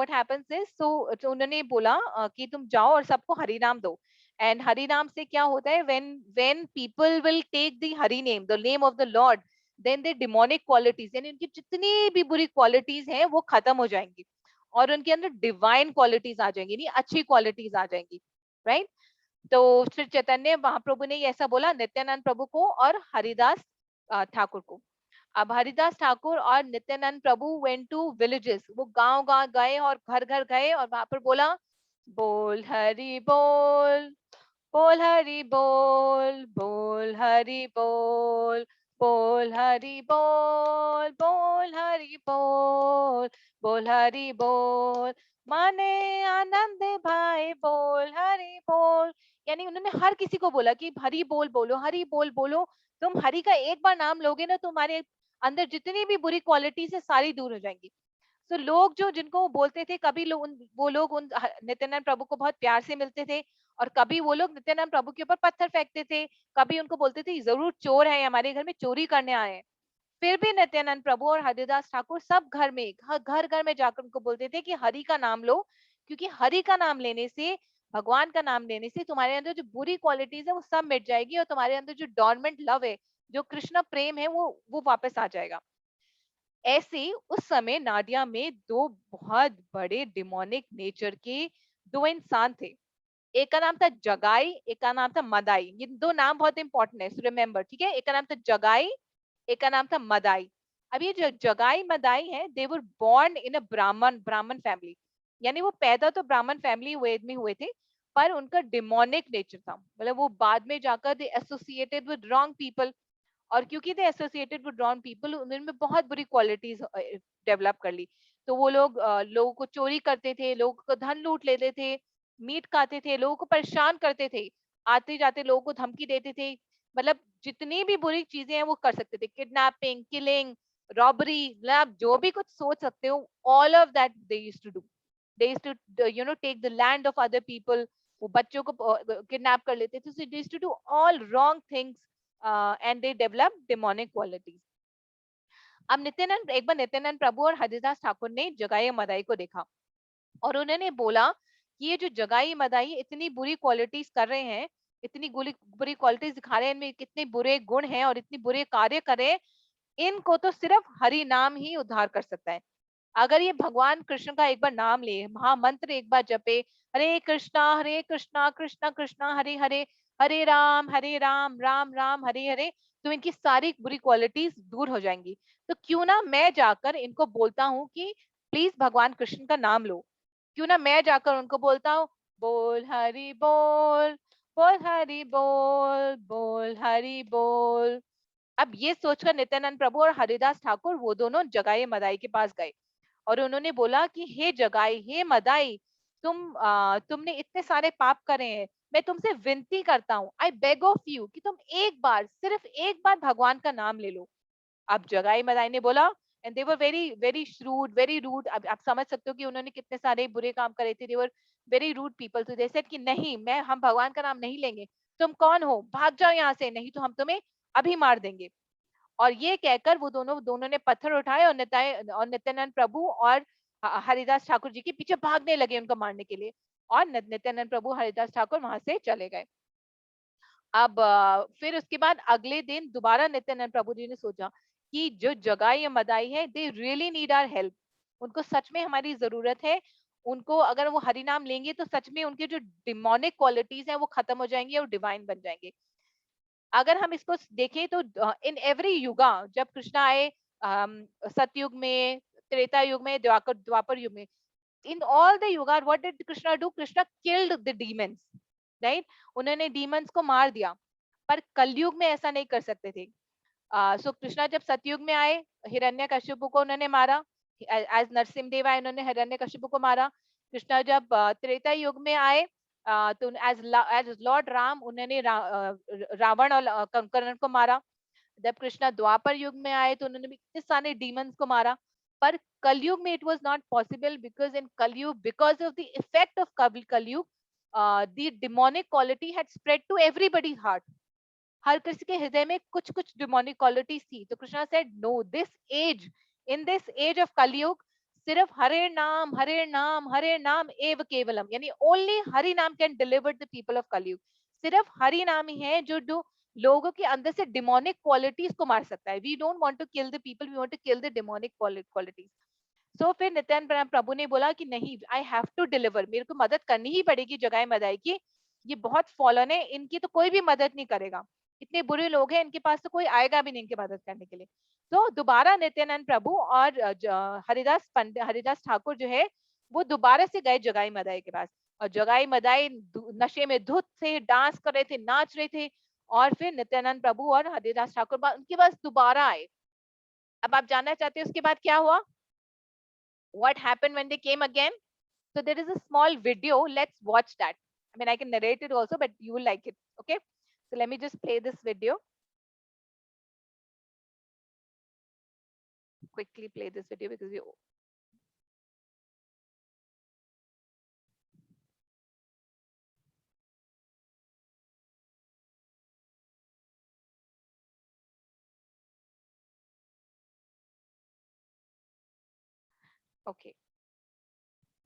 what happens is, so उन्होंने बोला कि तुम जाओ और सबको हरि नाम दो. And Hari नाम से क्या होता है? When people will take the Hari name, the name of the Lord, then the demonic qualities, यानी उनकी जितनी भी बुरी qualities हैं वो खत्म हो जाएंगी और उनके अंदर divine qualities आ जाएंगी, नहीं अच्छी qualities आ जाएंगी. Right? तो श्री चैतन्य महाप्रभु ने ऐसा बोला नित्यानंद प्रभु को और हरिदास ठाकुर को. अब हरिदास ठाकुर और नित्यानंद प्रभु went to villages, वो गांव गए और घर गए और वहां पर बोला बोल हरि बोल, बोल हरि बोल, बोल हरि बोल, बोल हरि बोल, बोल हरि बोल, बोल हरि बोल, माने आनंद भाई बोल हरि बोल. यानी उन्होंने हर किसी को बोला कि हरि बोल बोलो, हरि बोल बोलो. तुम हरि का एक बार नाम लोगे ना, तुम्हारे अंदर जितनी भी बुरी क्वालिटी है सारी दूर हो जाएंगी. तो लोग जो जिनको वो बोलते थे, कभी वो लोग उन नित्यानंद प्रभु को बहुत प्यार से मिलते थे और कभी वो लोग नित्यानंद प्रभु के ऊपर पत्थर फेंकते थे, कभी उनको बोलते थे जरूर चोर है, हमारे घर में चोरी करने आए हैं. फिर भी नित्यानंद प्रभु और हरिदास ठाकुर सब घर में जाकर उनको बोलते थे कि हरि का नाम लो, क्योंकि हरि का नाम लेने से, भगवान का नाम लेने से तुम्हारे अंदर जो बुरी क्वालिटीज है वो सब मिट जाएगी और तुम्हारे अंदर जो डॉर्मेंट लव है, जो कृष्ण प्रेम है, वो वापस आ जाएगा. ऐसे उस समय नाडिया में दो बहुत बड़े डिमोनिक नेचर के दो इंसान थे. एक का नाम था जगाई, एक का नाम था मदाई. ये दो नाम बहुत इंपॉर्टेंट है, रिमेम्बर, ठीक है? एक का नाम था जगाई, एक का नाम था मदाई. अब ये जो जगाई मदाई है, दे वर बोर्न इन अ ब्राह्मण फैमिली, यानी वो पैदा तो ब्राह्मण फैमिली में हुए थे, पर उनका डिमोनिक नेचर था, मतलब वो बाद में जाकर दे एसोसिएटेड विद रॉन्ग पीपल, और क्योंकि दे एसोसिएटेड विद रॉन्ग पीपल, उनमें बहुत बुरी क्वालिटीज डेवलप कर ली। तो वो लोग लोगों को चोरी करते थे, लोगों को धन लूट लेते थे, मीट खाते थे, लोगों को परेशान करते थे, आते जाते लोगों को धमकी देते थे, मतलब जितनी भी बुरी चीजें हैं वो कर सकते थे, किडनैपिंग, किलिंग, रॉबरी, मतलब जो भी कुछ सोच सकते हो, all of that they used to do. They used to you know take the land of other people, वो बच्चों को किडनैप कर लेते थे, so they used to do all wrong things and they develop demonic qualities. अब एक बार नित्यानंद प्रभु और हरिदास ठाकुर ने जगाई मदाई को देखा और उन्होंने बोला कि ये जो जगाई मदाई इतनी बुरी क्वालिटीज कर रहे हैं, इतनी बुरी क्वालिटीज दिखा रहे हैं, इनमें कितने बुरे गुण हैं और इतने बुरे कार्य कर रहे हैं, इनको तो सिर्फ हरि नाम ही उद्धार कर सकता है। अगर ये भगवान कृष्ण का एक बार नाम ले, महामंत्र एक बार जपे, हरे कृष्णा कृष्णा कृष्णा हरे हरे, हरे राम राम राम हरे हरे, तो इनकी सारी बुरी क्वालिटीज दूर हो जाएंगी। तो क्यों ना मैं जाकर इनको बोलता हूँ कि प्लीज भगवान कृष्ण का नाम लो, क्यों ना मैं जाकर उनको बोलता हूँ, बोल हरि बोल, बोल हरि बोल, बोल हरि बोल। अब ये सोचकर नित्यानंद प्रभु और हरिदास ठाकुर वो दोनों जगाई मदाई के पास गए और उन्होंने बोला कि हे जगाई, हे मदाई, तुमने इतने सारे पाप करे हैं, मैं तुमसे विनती करता हूँ, आई बेग ऑफ यू, कि तुम एक बार, सिर्फ एक बार भगवान का नाम ले लो। अब जगाई मदाई ने बोला, and they were very very shrewd, very rude, अब आप समझ सकते हो कि उन्होंने कितने सारे बुरे काम करे थे, दे वर वेरी रूड पीपल, तो दे सेड कि नहीं, हम भगवान का नाम नहीं लेंगे, तुम कौन हो, भाग जाओ यहाँ से, नहीं तो हम तुम्हें अभी मार देंगे। और ये कहकर वो दोनों ने पत्थर उठाए और नित्यानंद प्रभु और हरिदास ठाकुर जी के पीछे भागने लगे उनको मारने के लिए, और नित्यानंद प्रभु हरिदास ठाकुर वहां से चले गए। अब फिर उसके बाद अगले दिन दोबारा नित्यानंद प्रभु जी ने सोचा कि जो जगाई मदाई है, they really need our help, उनको सच में हमारी जरूरत है, उनको अगर वो हरि नाम लेंगे तो सच में उनके जो डिमोनिक क्वालिटीज हैं वो खत्म हो जाएंगी और डिवाइन बन जाएंगे। अगर हम इसको देखें तो इन एवरी युगा, जब कृष्ण आए सतयुग में, त्रेता युग में, द्वापर युग में, in all the yuga what did Krishna do, Krishna killed the demons, right, उन्होंने डीमंस को मार दिया, पर कलयुग में ऐसा नहीं कर सकते थे। सो कृष्णा जब सतयुग में आए, हिरण्यकशिपु को उन्होंने मारा, एज नरसिंहदेव आए, उन्होंने हिरण्यकशिपु को मारा। कृष्णा जब त्रेता युग में आए तो एज लॉर्ड राम उन्होंने रावण और कुंभकर्ण को मारा। जब कृष्णा द्वापर युग में आए तो उन्होंने भी कितने सारे डीमंस को मारा, पर कलयुग में it was not possible, because in Kalyug, because of the effect of Kalyug, the demonic quality had spread to everybody's heart, हर किसी के हृदय में कुछ कुछ डिमोनिक क्वालिटीज थी। तो Krishna said no, this age, in this age of Kaliyug, सिर्फ हरे नाम एव केवलम, यानी ओनली हरि नाम can deliver the people of Kaliyug, सिर्फ हरि नाम ही है जो लोगों के अंदर से डिमोनिक क्वालिटीज को मार सकता है। We don't want to kill the people, we want to kill the demonic qualities. So फिर नित्यानंद प्रभु ने बोला कि नहीं, आई हैव टू डिलीवर, मेरे को मदद करनी ही पड़ेगी जगाई मदाई की, ये बहुत फॉलन है, इनकी तो कोई भी मदद नहीं करेगा, इतने बुरे लोग हैं, इनके पास तो कोई आएगा भी नहीं इनकी मदद करने के लिए। तो दोबारा नित्यानंद प्रभु और हरिदास ठाकुर जो है वो दोबारा से गए जगाई मदाई के पास, और जगाई मदाई नशे में धुत थे, डांस कर रहे थे, नाच रहे थे, और फिर नित्यानंद प्रभु और हरिदास ठाकुर उनके पास दोबारा आए। अब आप जानना चाहते हैं उसके बाद क्या हुआ, what happened when they came again? So there is a small video, let's watch that. I mean, I can narrate it also, but you will like it, okay? So let me just play this video. Quickly play this video because you. Okay.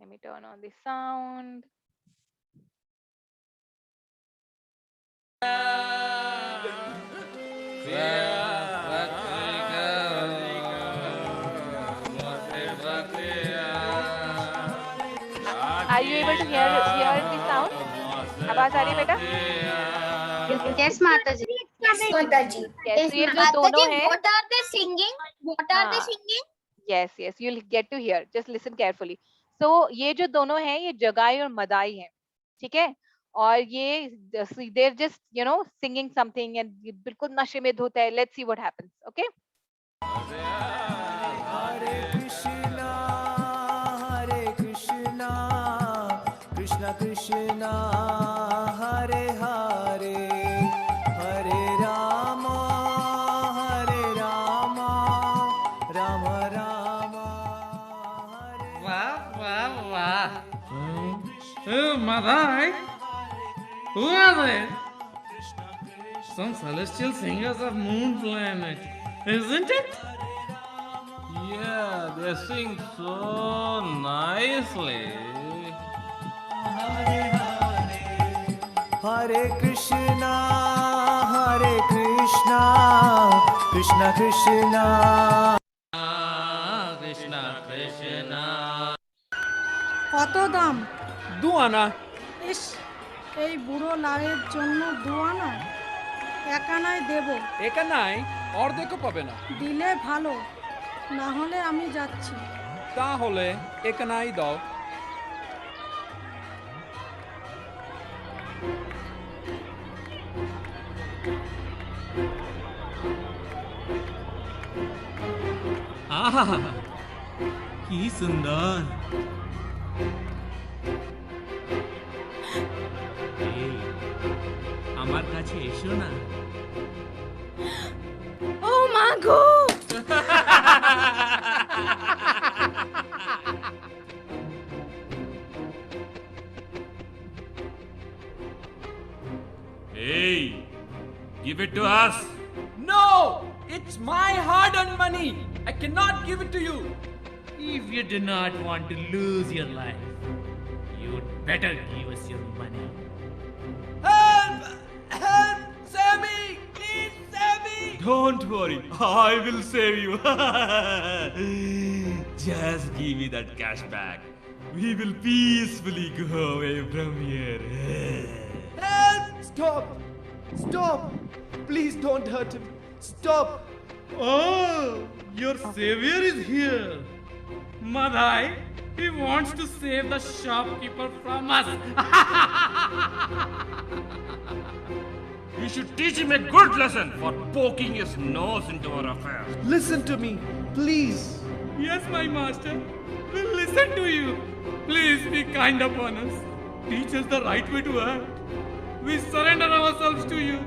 Let me turn on the sound. Are you able to hear the sound? आवाज आ रही है बेटा? Yes, Mataji. Yes, Mataji. Yes, so ये जो दोनों Mataji, हैं, what are they singing? What are they हाँ, singing? yes, yes, you'll get to hear. Just listen carefully. So ये जो दोनों हैं, ये जगाई और मदाई हैं, ठीक है? और ये they're just singing something and ये बिल्कुल नशे में धुत है. Let's see what happens. Okay? Krishna Krishna Hare Hare Hare Rama Rama Rama Wow, wow, wow. Oh, Madai. Who are they? Some celestial singers of Moon Planet, isn't it? Yeah, they sing so nicely. Hare Krishna Krishna Krishna Krishna Krishna. কত দাম? 2 আনা। ইস, এই বুড়ো লাউয়ের জন্য 2 আনা? 1 আনাই দেব। একানাই অর্ধেকও পাবে না। দিলে ভালো, না হলে আমি যাচ্ছি। তাহলে একানাই দাও। আহা, কি সুন্দর। এই, আমার কাছে এসো না। ও মা গো! Hey, give it to us. No! It's my hard-earned money! I cannot give it to you! If you do not want to lose your life, you'd better give us your money. Help! Help! Save me! Please save me! Don't worry, I will save you. Just give me that cash back. We will peacefully go away from here. Help! Stop! Stop! Please don't hurt him. Stop! Oh, your savior is here. Madai, he wants to save the shopkeeper from us. You should teach him a good lesson for poking his nose into our affairs. Listen to me, please. Yes, my master. We'll listen to you. Please be kind upon us. Teach us the right way to act. We surrender ourselves to you.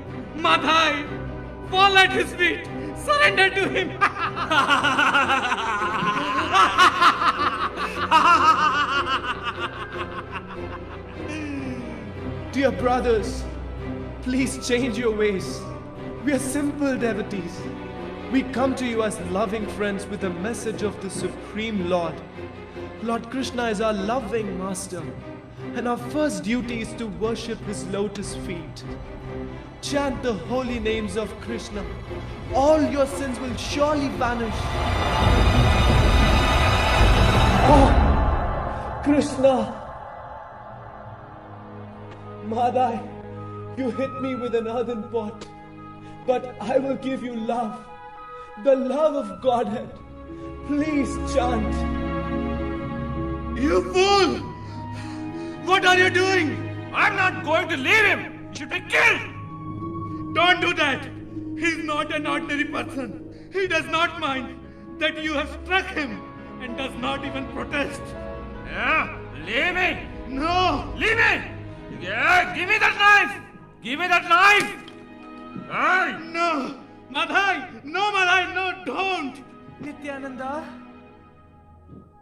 Madhai, fall at his feet. Surrender to him. Dear brothers, please change your ways. We are simple devotees. We come to you as loving friends with a message of the Supreme Lord. Lord Krishna is our loving master, and our first duty is to worship his lotus feet. Chant the holy names of Krishna. All your sins will surely vanish. Oh, Krishna! Madai, you hit me with an earthen pot, but I will give you love, the love of Godhead. Please chant. You fool! What are you doing? I'm not going to leave him. He should be killed. Don't do that. He's not an ordinary person. He does not mind that you have struck him and does not even protest. Yeah, leave me. No, leave me. Yeah, give me that knife. Give me that knife. Hey. No, Madhai. No, Madhai. No, don't. Nityananda?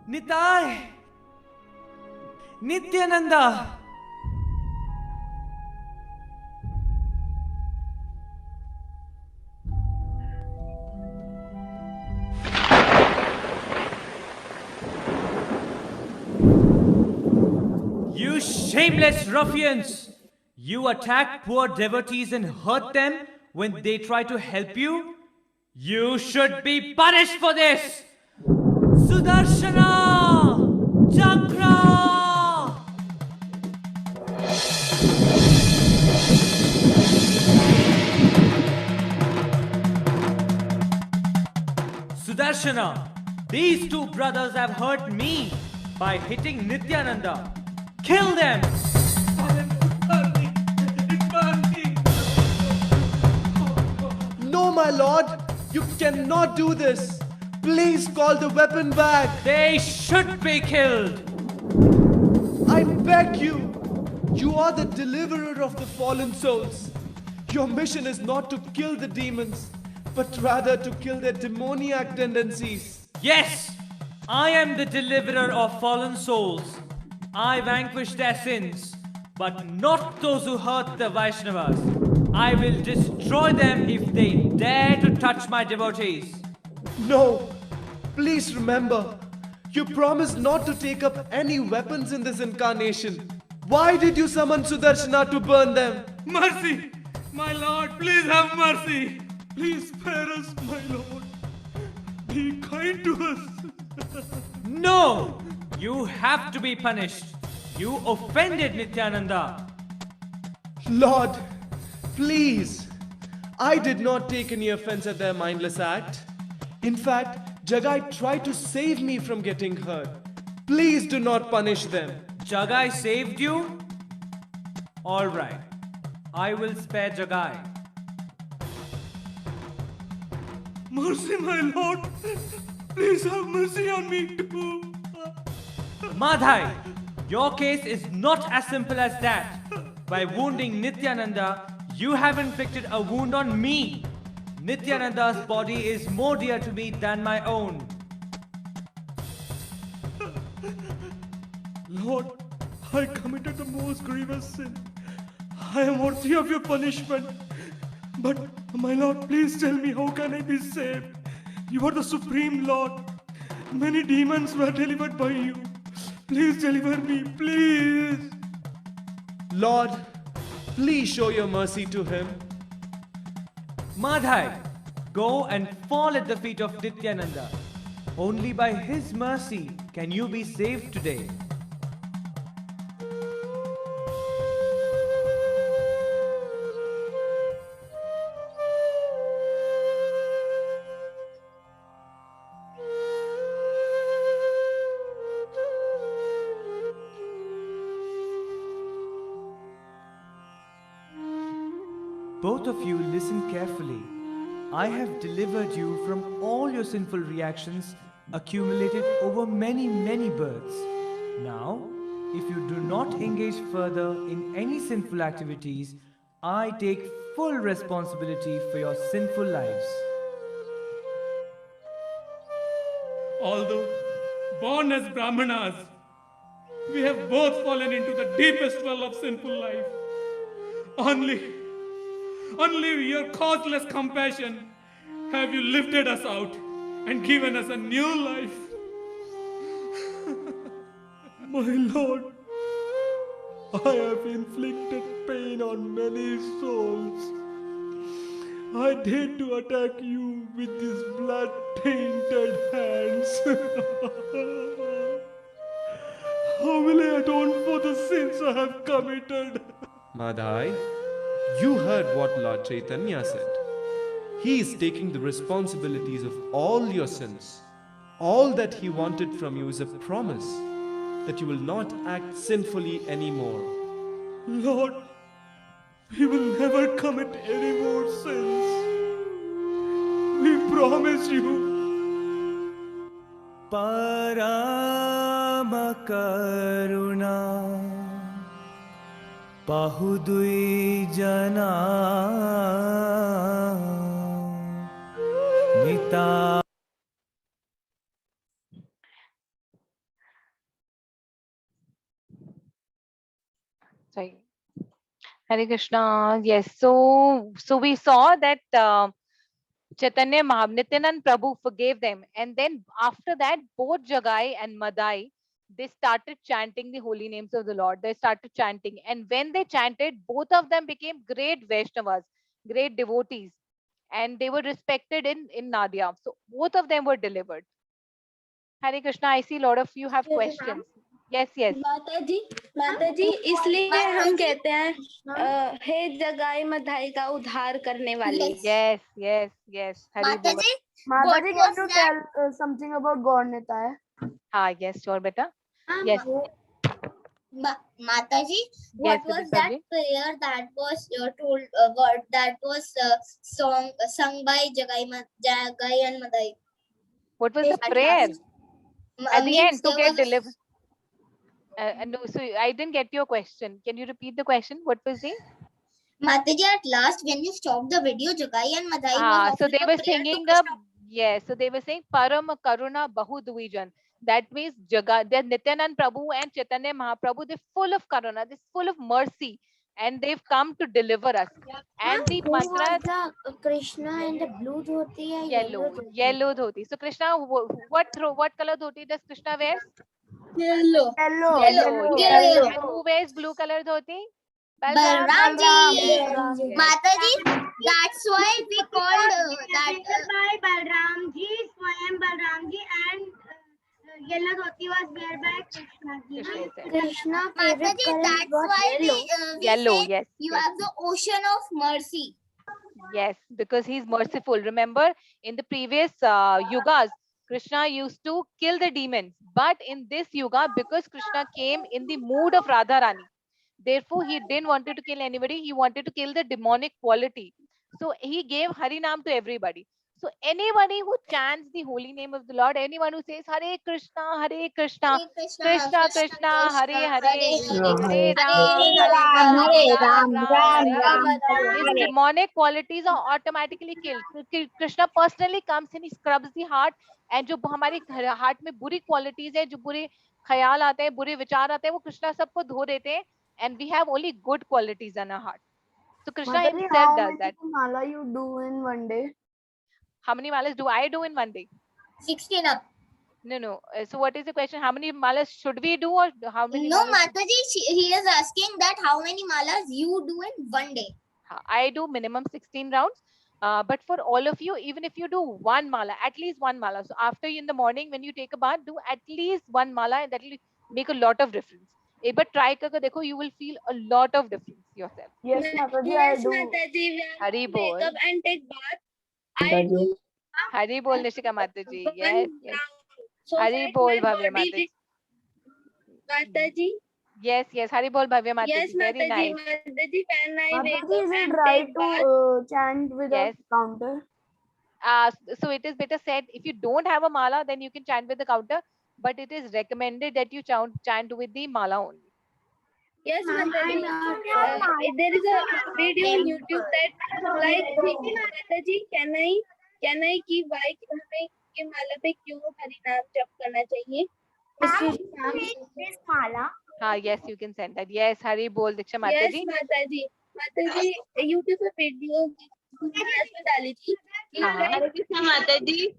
Nitai! Nityananda! You shameless ruffians! You attack poor devotees and hurt them when they try to help you? You should be punished for this! Sudarshana! Chakra! Sudarshana, these two brothers have hurt me by hitting Nityananda. Kill them! No, my lord, you cannot do this. Please call the weapon back. They should be killed. I beg you. You are the deliverer of the fallen souls. Your mission is not to kill the demons, but rather to kill their demoniac tendencies. Yes, I am the deliverer of fallen souls. I vanquish their sins, but not those who hurt the Vaishnavas. I will destroy them if they dare to touch my devotees. No, please remember, you promised not to take up any weapons in this incarnation. Why did you summon Sudarshana to burn them? Mercy! My lord, please have mercy! Please spare us, my lord. Be kind to us. No! You have to be punished. You offended Nityananda. Lord, please. I did not take any offense at their mindless act. In fact, Jagai tried to save me from getting hurt. Please do not punish them. Jagai saved you? Alright. I will spare Jagai. Mercy, my lord. Please have mercy on me too. Madhai, your case is not as simple as that. By wounding Nityananda, you have inflicted a wound on me. Nityananda's body is more dear to me than my own. Lord, I committed the most grievous sin. I am worthy of your punishment. But, my Lord, please tell me, how can I be saved? You are the Supreme Lord. Many demons were delivered by you. Please deliver me, please. Lord, please show your mercy to him. Madhai, go and fall at the feet of Nityananda. Only by his mercy can you be saved today. Both of you listen carefully. I have delivered you from all your sinful reactions accumulated over many, many births. Now, if you do not engage further in any sinful activities, I take full responsibility for your sinful lives. Although born as Brahmanas, we have both fallen into the deepest well of sinful life. Only your causeless compassion have you lifted us out and given us a new life. My Lord, I have inflicted pain on many souls. I dare to attack you with these blood-tainted hands. How will I atone for the sins I have committed? Madhai, you heard what Lord Chaitanya said. He is taking the responsibilities of all your sins. All that he wanted from you is a promise that you will not act sinfully anymore. Lord, we will never commit any more sins. We promise you. Parama Karuna Bahudui Jana Nita. Sorry. Hare Krishna. Yes. So we saw that Chaitanya Nityanand Prabhu forgave them, and then after that, both Jagai and Madai, they started chanting the holy names of the Lord. They started chanting, and when they chanted, both of them became great Vaishnavas, great devotees, and they were respected in Nadia. So both of them were delivered. Hare Krishna. I see a lot of you have questions. Yes, yes. माता जी इसलिए हम कहते हैं हे जगाई मधाई का उद्धार करने वाली. Yes, yes, yes. Hari bol. Mata ji, can you tell something about God Nitaya? हाँ, yes, sure, beta. Yes. Mataji, what Yes, was Vidit that Sabji. prayer that was told? What that was sung by Jagai and Madai? What was the prayer? At the Means end to there get was a delivered. No, so I didn't get your question. Can you repeat the question? What was the? Mataji, at last, when you stopped the video, Jagai and Madai was So offering they a were prayer to singing Krishna. yes, so they were saying Param Karuna Bahu Dvijan. That means they're Nityanand Prabhu and Chaitanya Mahaprabhu, they're full of karuna, they're full of mercy, and they've come to deliver us. And the Who mantra, was the Krishna in the blue dhoti or yellow dhoti? yellow dhoti. So Krishna, what color dhoti does Krishna wears? Yellow. Yellow, yes. And who wears blue color dhoti? Balramji. Yes, yes. Mataji, that's why we called that. By Balramji, Swayam Balramji, and yellow dhoti was wear by Krishna ji. Krishna favorite Mataji, color that's was why yellow. we Yellow, say yes, you yes. have the ocean of mercy. Yes, because he's merciful. Remember, in the previous yugas, Krishna used to kill the demons. But in this yuga, because Krishna came in the mood of Radharani, therefore he didn't wanted to kill anybody. He wanted to kill the demonic quality. So he gave Harinam to everybody. So anybody who chants the holy name of the Lord, anyone who says Hare Krishna, Krishna Krishna, Hare Hare, Hare Ram, Ram, Hare. His demonic qualities are automatically killed. Krishna personally comes in, he scrubs the heart, and जो हमारे heart में बुरी qualities है, जो बुरे ख्याल आते हैं, बुरे विचार आते हैं, वो कृष्णा सबको धो देते हैं, and we have only good qualities in our heart. So Krishna Mataji, himself how does many that. mala you do in one day? How many malas do I do in one day? 16 up. No. So what is the question? How many malas should we do, or how many? No, malas Mataji, he is asking that how many malas you do in one day. I do minimum 16 rounds. But for all of you, even if you do one mala, at least one mala. So after in the morning, when you take a bath, do at least one mala, and that will make a lot of difference. But try karke dekho, you will feel a lot of difference yourself. Yes, Mataji, I do. Mataji, we have Hari to bol. wake up and take bath. I do Hari bol, Nishika Mataji. one Yes, yes. round so Hari that bol, my Bhavya body. Mataji. Mataji. Yes, yes. Hari bol, Bhavya Mataji. Yes, Very Mataji. nice. Mataji, when I wake Mataji, up is it and right take bath. to chant with Yes. a counter? So it is better said, if you don't have a mala, then you can chant with the counter, but it is recommended that you chant with the mala only. Yes, Mataji. There is a video on YouTube that like Mataji, can I keep why हमें ये माला पे क्यों हरि नाम जप करना चाहिए? This mala. Yes, you can send that. Yes, Hari bol, Diksha Yes, Mataji. Mataji. Mataji, YouTube पे video में डाली थी. Hare Krishna Mataji.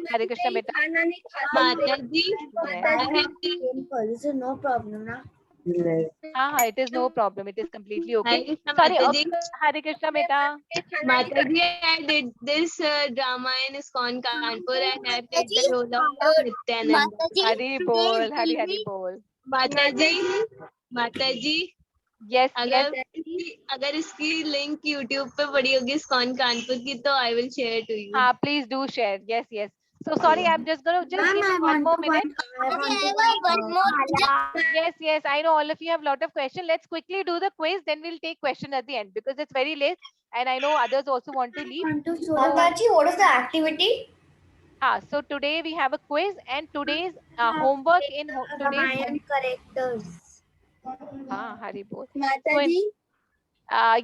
Hare Krishna beta. खाना नहीं खा सकते. Yes. This is no problem, na? It is no problem. It is completely okay. Hare Krishna Sorry, Mataji. Hare Krishna beta. Mataji, I did this drama in ISKCON Kanpur and I played the role of Nityanand. Hari bol, Hari bol. Mataji, Yes, अगर इसकी link YouTube पे पड़ी होगी ISKCON Kanpur की तो I will share to you. Please do share. Yes, yes. So sorry, I'm just gonna give me one more minute. Yes, I know all of you have a lot of questions. Let's quickly do the quiz, then we'll take question at the end because it's very late and I know others also want to leave. Mataji, what is the activity? So today we have a quiz and today's homework in today's characters. Hari bol. Mataji.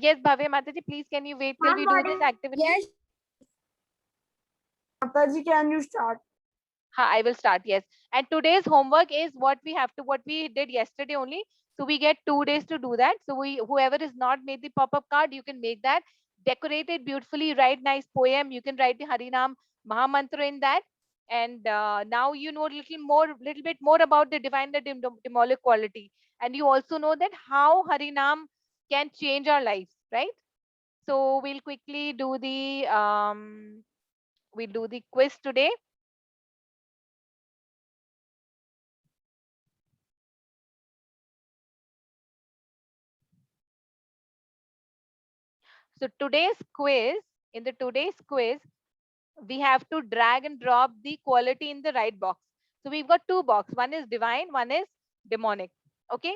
Yes, Bhavya Mataji, please can you wait till we do this activity? Yes. Mataji, can you start? I will start, yes. And today's homework is what we did yesterday only. So we get 2 days to do that. So whoever is not made the pop-up card, you can make that. Decorate it beautifully, write nice poem. You can write the Harinam Mahamantra in that. And now you know a little bit more about the divine, the demonic quality. And you also know that how Harinam can change our lives, right? So we'll quickly do the quiz today. So in today's quiz, we have to drag and drop the quality in the right box. So we've got two boxes. One is divine, one is demonic. Okay.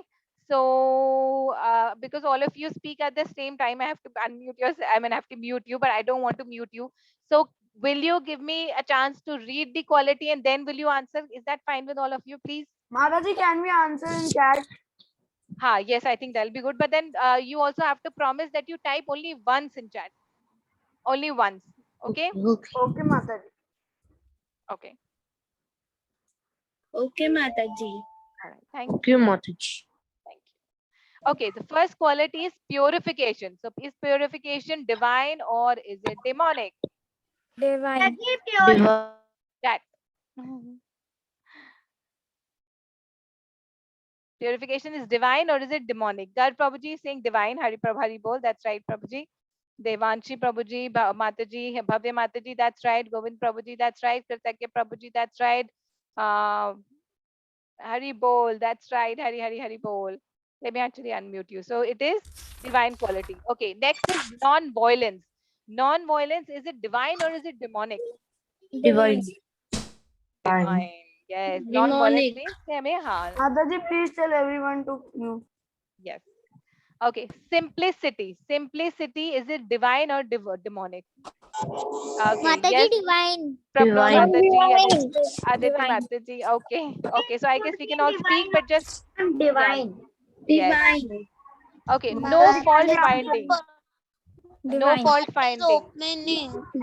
So because all of you speak at the same time, I have to unmute yourself. I have to mute you, but I don't want to mute you. So will you give me a chance to read the quality and then will you answer? Is that fine with all of you, please? Mataji, can we answer in chat? Yes, I think that'll be good. But then you also have to promise that you type only once in chat. Only once. Okay? Okay, Mataji. Okay. Okay, Mataji. All right. Thank you. Mataji. Thank you. Okay, the first quality is purification. So is purification divine or is it demonic? Divine. Chat. Purification is divine or is it demonic? Gar Prabhuji is saying divine. Hari Prabhari bol. That's right, Prabhuji. Devanshi Prabhuji, Mataji, Bhavya Mataji, that's right. Govind Prabhuji, that's right. Kritakya Prabhuji, that's right. Hari bol, that's right. Hari bol. Let me actually unmute you. So it is divine quality. Okay, next is non-violence. Non-violence, is it divine or is it demonic? Divine. Divine. Yes. Non-violence means Mataji, please tell everyone to mute. Yes. Okay. Simplicity. Simplicity, is it divine or demonic? Okay. Mataji, Yes. divine. Prabhu Divine. Mataji, Aditi Divine. Mataji. Okay. Okay. So I guess we can all speak, but just Divine. Yes. Divine. Okay. No fault finding. No fault finding.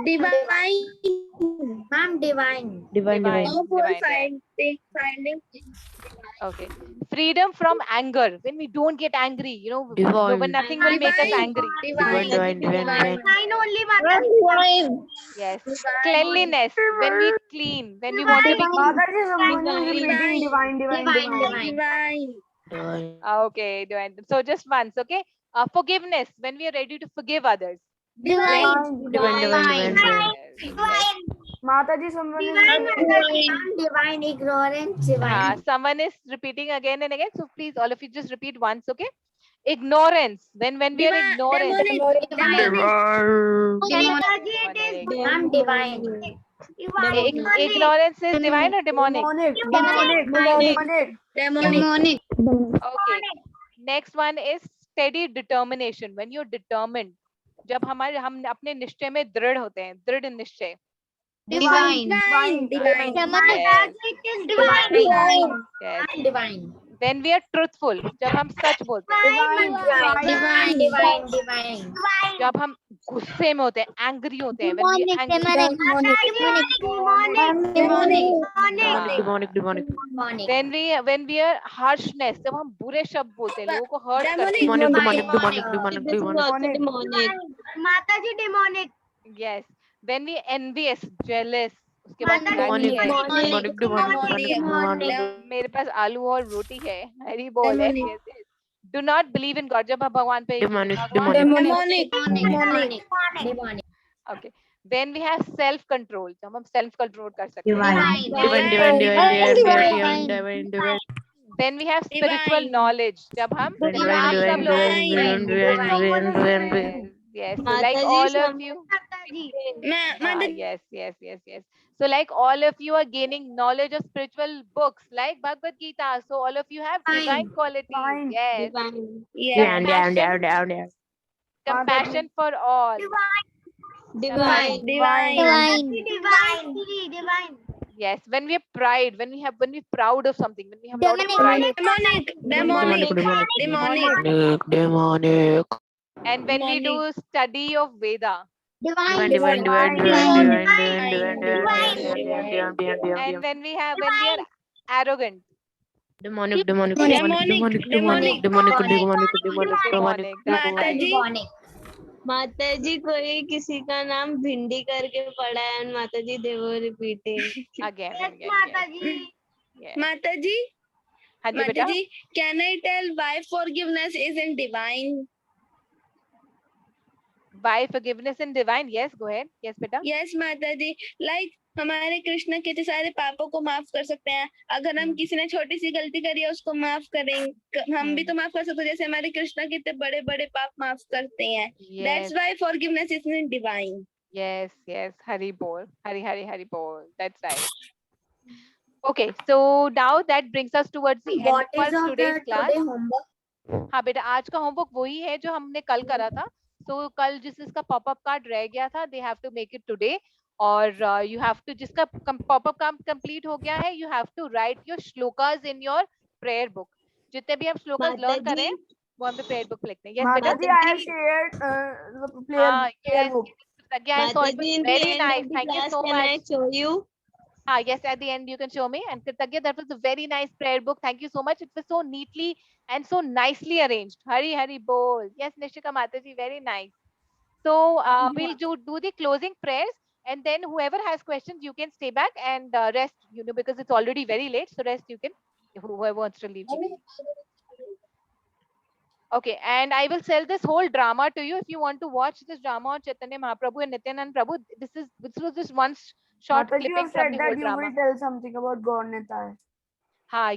Divine. Ma'am, divine. Divine. No fault Divine. finding. Okay. Freedom from anger. When we don't get angry, Divine. when nothing will make us angry. Divine. only Mataji. Yes. Cleanliness. When we clean, when we want to be clean. Mataji, someone is repeating divine. Okay, divine. So just once, okay? Forgiveness. When we are ready to forgive others. Divine. Mataji, someone is Divine ignorance. Divine. Someone is repeating again and again. So please, all of you just repeat once, okay? Ignorance. When we are ignorant. Ma'am, divine. Ignorance is divine or demonic? Demonic. Okay. Next one is steady determination. When you're determined. जब हम अपने निश्चय में दृढ़ होते हैं, दृढ़ निश्चय. Divine. Yes. Yes. Divine. When we are truthful, जब हम सच बोलते हैं. Divine. जब हम गुस्से में होते हैं, एंग्री होते हैं. When we Demonic. when we are harshness, जब हम बुरे शब्द बोलते हैं, लोगों को hurt करते हैं. Mataji, demonic. Yes. When we envious, jealous, उसके बाद मेरे पास आलू और रोटी है. हरी बोल है. Yes, yes. Do not believe in God. जब हम भगवान पे Demonic. Okay. When we have self control, जब हम self control कर सकते हैं. When we have spiritual knowledge, जब हम सब लोग. Yes, so like all of you. Yes. So like all of you are gaining knowledge of spiritual books like Bhagavad Gita. So all of you have divine qualities. Yes. Compassion for all. Divine. Yes. When we have pride, when we're proud of something, when we have a lot of pride. Demonic. And when we do study of Veda. Divine. And when we are arrogant. Demonic. माताजी कोई किसी का नाम भिंडी करके पढ़ा है and माताजी they were repeating again. Mataji, can I tell why forgiveness isn't divine? Why forgiveness and divine? Yes, go ahead. Yes, beta. Yes, Mataji. Like हमारे कृष्ण कितने सारे पापों को माफ कर सकते हैं। अगर हम किसी ने छोटी सी गलती करी है उसको माफ करें, हम भी तो माफ कर सकते हैं, जैसे हमारे कृष्ण कितने बड़े बड़े पाप माफ करते हैं। That's why forgiveness is divine. Yes, yes. Hari bol. Hari bol. That's right. Okay, so now that brings us towards the end of our today's class. हाँ बेटा, आज का होमवर्क वही है जो हमने कल करा था. So कल जिसका पॉपअप कार्ड रह गया था, they have to make it today. और you have to, जिसका पॉपअप काम कंप्लीट हो गया है, you have to write your shlokas in your prayer book. जितने भी हम श्लोकास लर्न करें वो हम prayer book लिखते हैं. Yes बेटा. Mataji, I have shared the prayer book. Again, so it was very nice. Thank you so much. Can I show you? Yes, at the end you can show me. And Kritagya, that was a very nice prayer book. Thank you so much. It was so neatly and so nicely arranged. Hari bol. Yes, Nishika Mataji, very nice. So we'll do the closing prayers, and then whoever has questions, you can stay back and rest. You know, because it's already very late. So rest, you can. Whoever wants to leave. Okay, and I will sell this whole drama to you if you want to watch this drama on Chaitanya Mahaprabhu and Nityanand Prabhu. This was just one short Mataji, you clipping have from said the that whole you drama. will tell something about Gaur Netai.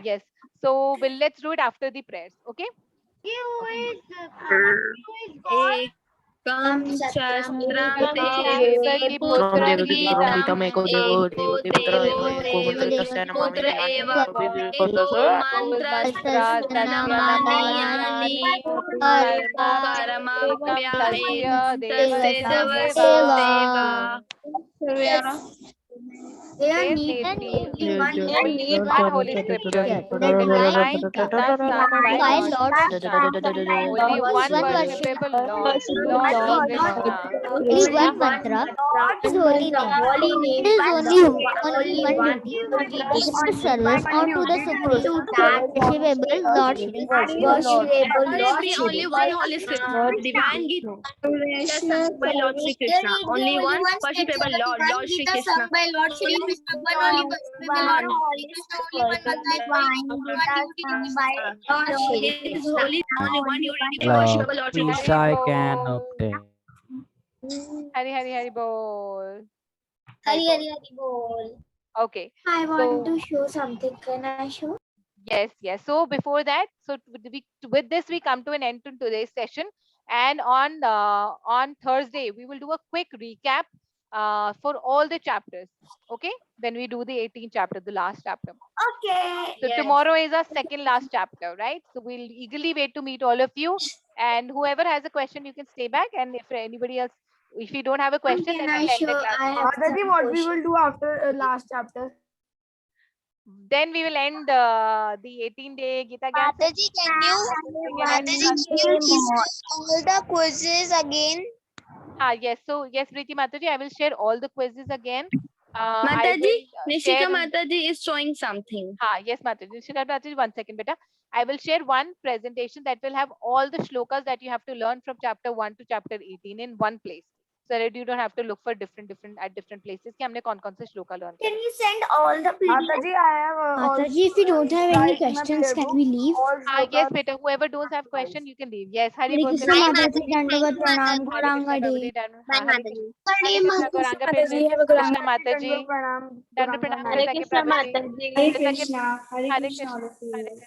Yes. So let's do it after the prayers. Okay? एकं शस्त्रं देवकी पुत्र पुत्र एव मंत्रस्यानि परमाप्यायेन They are neat and one holy scripture. the divine Gita sung by Lord Krishna. Only one worshipable Lord, Lord Krishna. only one mantra, His holy name. There is only one duty, offer service unto the supreme, worshipable Lord Shri. There is be only one holy scripture, divine Gita sung by Lord Shri Krishna. Only one worshipable Lord, Lord Shri Krishna. By Lord Shri Krishna, one only worshipable Lord Shri Krishna, only one His holy, only one unity Lord, worshipable Lord Shri peace Krishna. I can obtain. Hari bol. Hari bol. Okay. I want to show something. Can I show? Yes. So before that, so with this we come to an end to today's session, and on Thursday we will do a quick recap for all the chapters. Okay, when we do the 18th chapter, the last chapter. Okay. So tomorrow is our second last chapter, right? So we'll eagerly wait to meet all of you, and whoever has a question, you can stay back, and if anybody else, if you don't have a question, then we'll end the class. Mataji, what we will do after last chapter? Then we will end the 18-day Gita Gyan. Mataji, can you discuss all the quizzes again? Yes. So yes, Preeti Mataji, I will share all the quizzes again. Mataji, Nishika Mataji is showing something. Yes, Mataji. Nishika Mataji, 1 second, beta. I will share one presentation that will have all the shlokas that you have to learn from chapter 1 to chapter 18 in one place, so that you don't have to look for different places. कि हमने कौन-कौन से shloka learn Can you send all the PDF? Mataji, I have. Mataji, if you don't have any questions, can we leave? Yes, beta. Whoever don't have question, you can leave. Yes, Hari Hare Krishna Mataji, Dandavat Pranam, Gauranga Day. Hare Krishna Gauranga Day. Krishna Mataji. Dandavat Pranam Hare Krishna Mataji. Hare Krishna. Hare Krishna.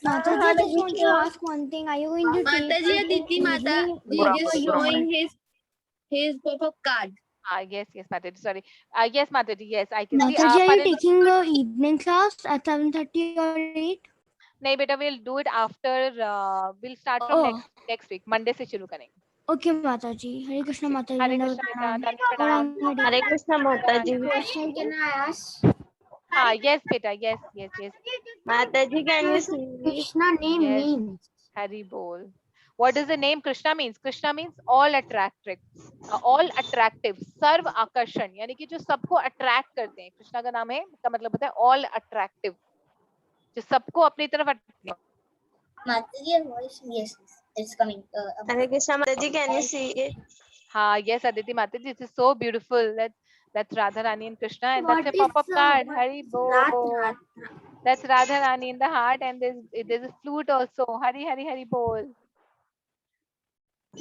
Mataji, I just want to ask one thing. Are you going to take Mataji, Aditi Mata is showing his pop-up card. Yes, Mataji. Sorry. Yes, Mataji. Yes, I can see. Mataji, are you taking the evening class at 7:30 or 8? नहीं बेटा, we'll do it after. We'll start from next week. Monday से शुरू करेंगे. Okay, Mataji. Hare Krishna Mataji. Hare Krishna Mataji. Hare Krishna Mataji. Question can I ask? Yes, beta. Yes. Mataji, can you see? Krishna name means. Hari bol. What does the name Krishna means? Krishna means all attractive, सर्व आकर्षण, यानी कि जो सबको attract करते हैं. कृष्णा का नाम है, इसका मतलब होता है all attractive, जो सबको अपनी तरफ Mataji, your voice, yes, it's coming. Hare Krishna Mataji, can you see it? Yes, Aditi Mataji, this is so beautiful. That's Radha Rani and Krishna, and that's a pop-up card. Hari bol. That's Radha Rani in the heart, and there's a flute also. Hari bol.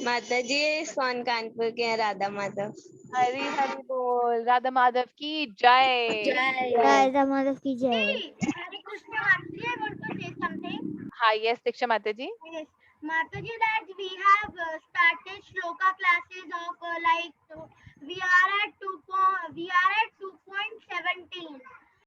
माताजी स्वान कानपुर के हैं राधा माधव. हरी हरी बोल. Radha Madhav ki jai. Radha Madhav की जय. Hare Krishna Mataji, I want to say something. Hi, yes, Diksha Mataji. Yes, Mataji, that we